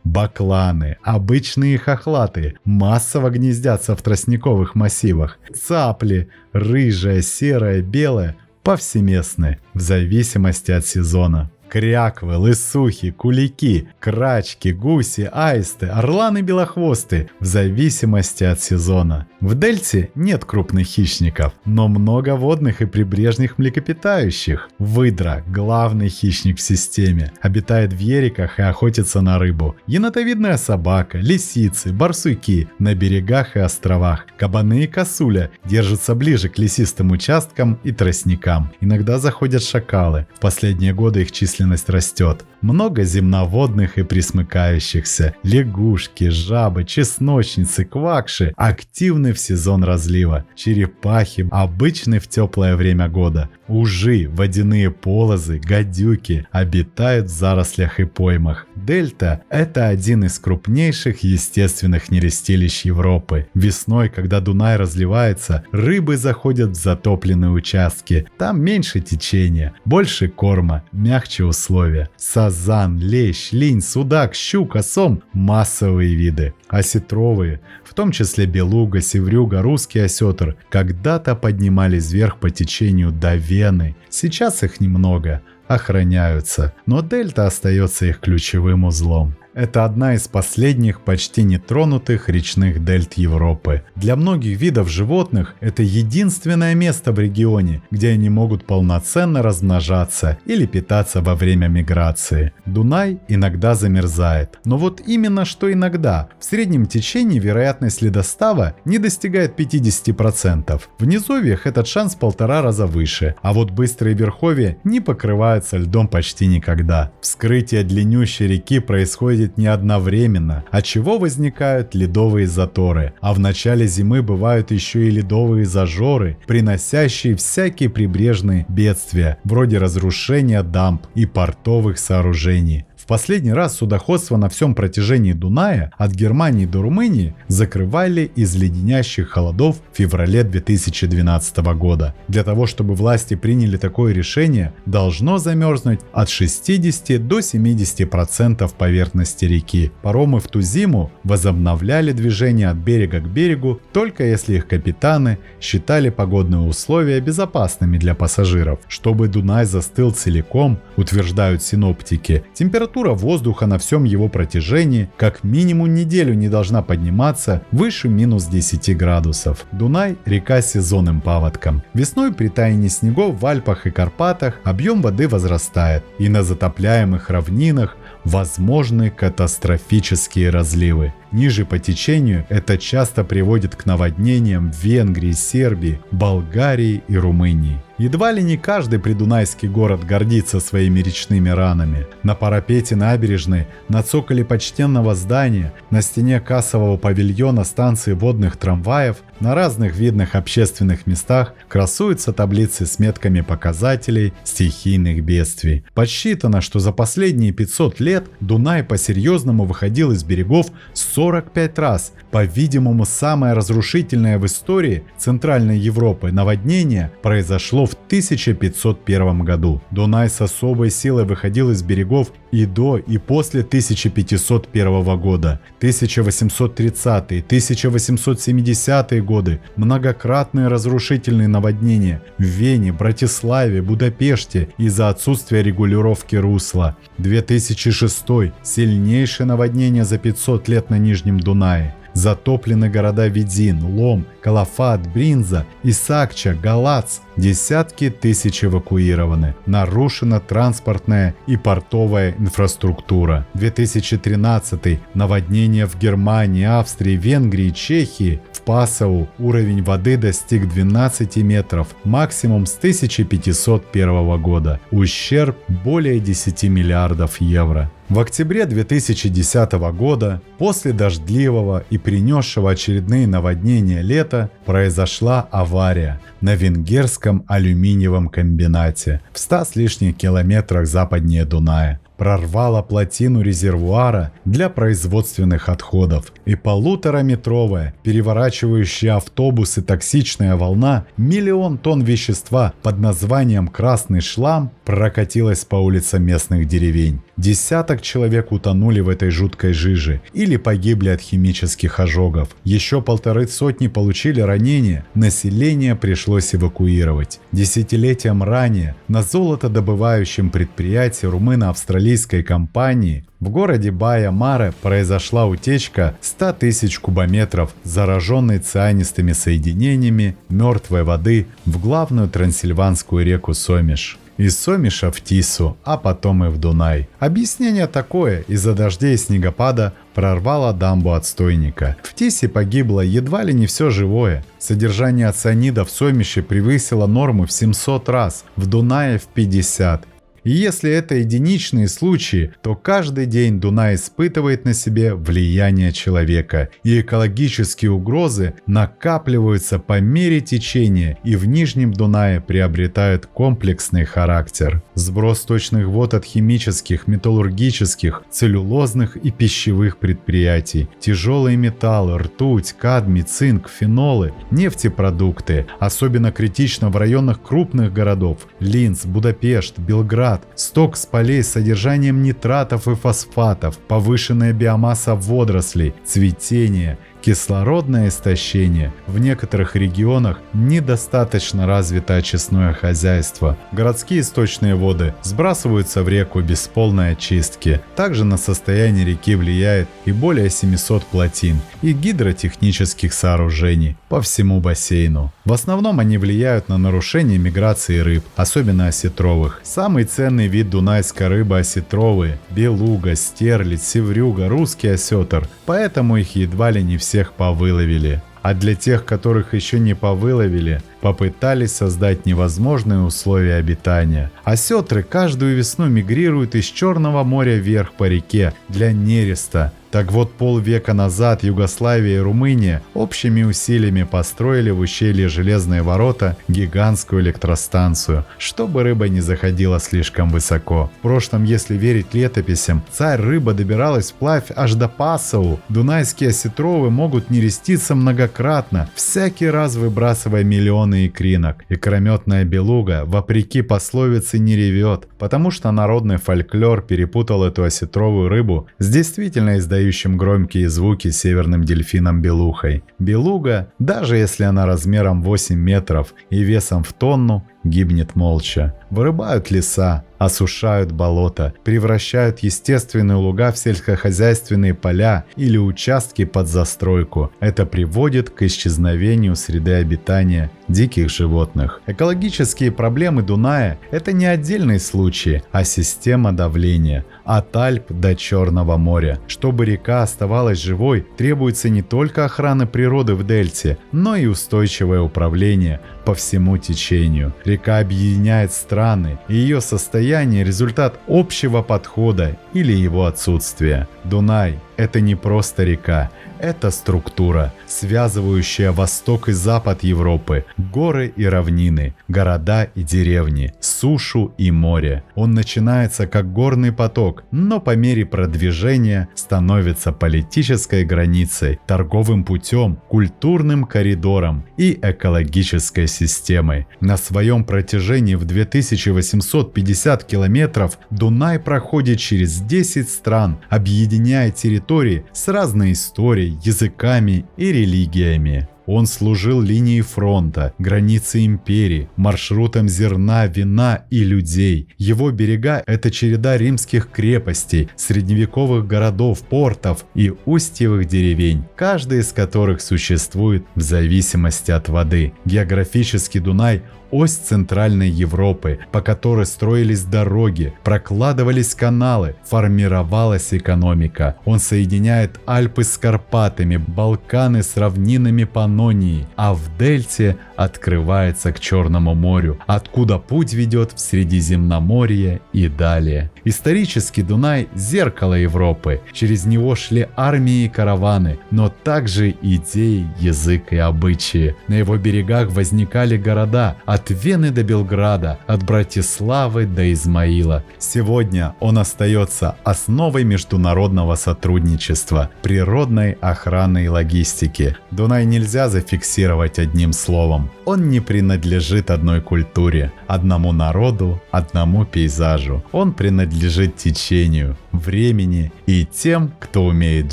Бакланы, обычные хохлаты, массово гнездятся в тростниковых массивах. Цапли, рыжая, серая, белая, повсеместны, в зависимости от сезона. Кряквы, лысухи, кулики, крачки, гуси, аисты, орланы белохвосты в зависимости от сезона. В дельте нет крупных хищников, но много водных и прибрежных млекопитающих. Выдра, главный хищник в системе, обитает в ериках и охотится на рыбу. Енотовидная собака, лисицы, барсуки на берегах и островах. Кабаны и косуля держатся ближе к лесистым участкам и тростникам. Иногда заходят шакалы. В последние годы их численность растет. Много земноводных и пресмыкающихся. Лягушки, жабы, чесночницы, квакши активны в сезон разлива. Черепахи обычны в теплое время года. Ужи, водяные полозы, гадюки обитают в зарослях и поймах. Дельта – это один из крупнейших естественных нерестилищ Европы. Весной, когда Дунай разливается, рыбы заходят в затопленные участки. Там меньше течения, больше корма, мягче условия. Сазан, лещ, линь, судак, щука, сом – массовые виды. Осетровые, в том числе белуга, севрюга, русский осетр, когда-то поднимались вверх по течению до Вены. Сейчас их немного, охраняются, но дельта остается их ключевым узлом. Это одна из последних почти нетронутых речных дельт Европы. Для многих видов животных это единственное место в регионе, где они могут полноценно размножаться или питаться во время миграции. Дунай иногда замерзает, но вот именно что иногда. В среднем течении вероятность ледостава не достигает 50%. В низовьях этот шанс в 1,5 раза выше, а вот быстрые верховья не покрываются льдом почти никогда. Вскрытие длиннющей реки происходит не одновременно, отчего возникают ледовые заторы, а в начале зимы бывают еще и ледовые зажоры, приносящие всякие прибрежные бедствия, вроде разрушения дамб и портовых сооружений. В последний раз судоходство на всем протяжении Дуная от Германии до Румынии закрывали из леденящих холодов в феврале 2012 года. Для того, чтобы власти приняли такое решение, должно замерзнуть от 60 до 70% поверхности реки. Паромы в ту зиму возобновляли движение от берега к берегу, только если их капитаны считали погодные условия безопасными для пассажиров. Чтобы Дунай застыл целиком, утверждают синоптики, температура воздуха на всем его протяжении как минимум неделю не должна подниматься выше минус 10 градусов. Дунай – река с сезонным паводком. Весной при таянии снегов в Альпах и Карпатах объем воды возрастает, и на затопляемых равнинах возможны катастрофические разливы. ниже по течению это часто приводит к наводнениям в Венгрии, Сербии, Болгарии и Румынии. Едва ли не каждый придунайский город гордится своими речными ранами. На парапете набережной, на цоколе почтенного здания, на стене кассового павильона станции водных трамваев, на разных видных общественных местах красуются таблицы с метками показателей стихийных бедствий. Подсчитано, что за последние 500 лет Дунай по-серьезному выходил из берегов 45 раз. По-видимому, самое разрушительное в истории Центральной Европы наводнение произошло в 1501 году. Дунай с особой силой выходил из берегов и до, и после 1501 года. 1830-е, 1870-е годы, многократные разрушительные наводнения в Вене, Братиславе, Будапеште из-за отсутствия регулировки русла. 2006 – сильнейшее наводнение за 500 лет на Нижнем Дунае. Затоплены города Видин, Лом, Калафат, Бринза, Исакча, Галац. Десятки тысяч эвакуированы. Нарушена транспортная и портовая инфраструктура. 2013 – наводнение в Германии, Австрии, Венгрии, Чехии. В Пасау уровень воды достиг 12 метров, максимум с 1501 года. Ущерб более 10 миллиардов евро. В октябре 2010 года, после дождливого и принесшего очередные наводнения лета, произошла авария на венгерском алюминиевом комбинате в 100 с лишних километрах западнее Дуная. Прорвала плотину резервуара для производственных отходов, и 1,5-метровая, переворачивающая автобусы токсичная волна, 1 миллион тонн вещества под названием «красный шлам» прокатилась по улицам местных деревень. Десяток человек утонули в этой жуткой жиже или погибли от химических ожогов. Еще 150 получили ранения, население пришлось эвакуировать. Десятилетием ранее на золотодобывающем предприятии румыно-австралийской компании в городе Баия-Маре произошла утечка 100 тысяч кубометров зараженной цианистыми соединениями мертвой воды в главную трансильванскую реку Сомиш. Из Сомиша в Тису, а потом и в Дунай. Объяснение такое: из-за дождей и снегопада прорвало дамбу отстойника. В Тисе погибло едва ли не все живое. Содержание цианида в Сомише превысило норму в 700 раз, в Дунае в 50. И если это единичные случаи, то каждый день Дунай испытывает на себе влияние человека, и экологические угрозы накапливаются по мере течения и в Нижнем Дунае приобретают комплексный характер. Сброс сточных вод от химических, металлургических, целлюлозных и пищевых предприятий, тяжелые металлы, ртуть, кадмий, цинк, фенолы, нефтепродукты. Особенно критично в районах крупных городов – Линц, Будапешт, Белград. Сток с полей с содержанием нитратов и фосфатов, повышенная биомасса водорослей, цветение, кислородное истощение. В некоторых регионах недостаточно развито очистное хозяйство. Городские сточные воды сбрасываются в реку без полной очистки. Также на состояние реки влияет и более 700 плотин и гидротехнических сооружений по всему бассейну. В основном они влияют на нарушение миграции рыб, особенно осетровых. Самый ценный вид дунайской рыбы – осетровые, белуга, стерлядь, севрюга, русский осетр, поэтому их едва ли не всех повыловили. А для тех, которых еще не повыловили, попытались создать невозможные условия обитания. Осетры каждую весну мигрируют из Черного моря вверх по реке для нереста. Так вот, полвека назад Югославия и Румыния общими усилиями построили в ущелье Железные ворота гигантскую электростанцию, чтобы рыба не заходила слишком высоко. В прошлом, если верить летописям, царь-рыба добиралась вплавь аж до Пасау. Дунайские осетровы могут нереститься многократно, всякий раз выбрасывая миллионы икринок. Икрометная белуга, вопреки пословице, не ревет, потому что народный фольклор перепутал эту осетровую рыбу с действительно издающим громкие звуки северным дельфином-белухой. Белуга, даже если она размером 8 метров и весом в тонну, гибнет молча. Вырубают леса, осушают болота, превращают естественные луга в сельскохозяйственные поля или участки под застройку. Это приводит к исчезновению среды обитания диких животных. Экологические проблемы Дуная – это не отдельные случаи, а система давления от Альп до Черного моря. Чтобы река оставалась живой, требуется не только охрана природы в дельте, но и устойчивое управление по всему течению. Река объединяет страны, и ее состояние – результат общего подхода или его отсутствия. Дунай – это не просто река, это структура, связывающая восток и запад Европы, горы и равнины, города и деревни, сушу и море. Он начинается как горный поток, но по мере продвижения становится политической границей, торговым путем, культурным коридором и экологической системой. На своем протяжении в 2850 километров Дунай проходит через 10 стран, объединяя территории с разной историей, языками и религиями. Он служил линией фронта, границей империи, маршрутом зерна, вина и людей. Его берега – это череда римских крепостей, средневековых городов, портов и устьевых деревень, каждая из которых существует в зависимости от воды. Географически Дунай – ось Центральной Европы, по которой строились дороги, прокладывались каналы, формировалась экономика. Он соединяет Альпы с Карпатами, Балканы с равнинами Паннонии, а в дельте открывается к Черному морю, откуда путь ведет в Средиземноморье и далее. Исторически Дунай – зеркало Европы. Через него шли армии и караваны, но также идеи, язык и обычаи. На его берегах возникали города от Вены до Белграда, от Братиславы до Измаила. Сегодня он остается основой международного сотрудничества, природной охраны и логистики. Дунай нельзя зафиксировать одним словом. Он не принадлежит одной культуре, одному народу, одному пейзажу. Он принадлежит течению, времени и тем, кто умеет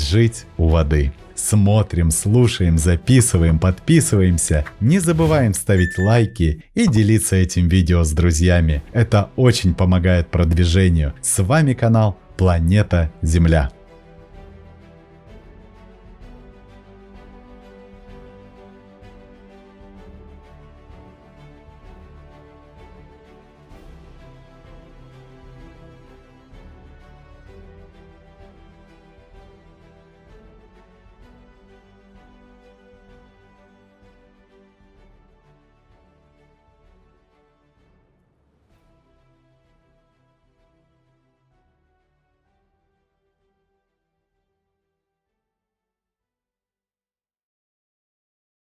жить у воды. Смотрим, слушаем, записываем, подписываемся. Не забываем ставить лайки и делиться этим видео с друзьями. Это очень помогает продвижению. С вами канал Планета Земля.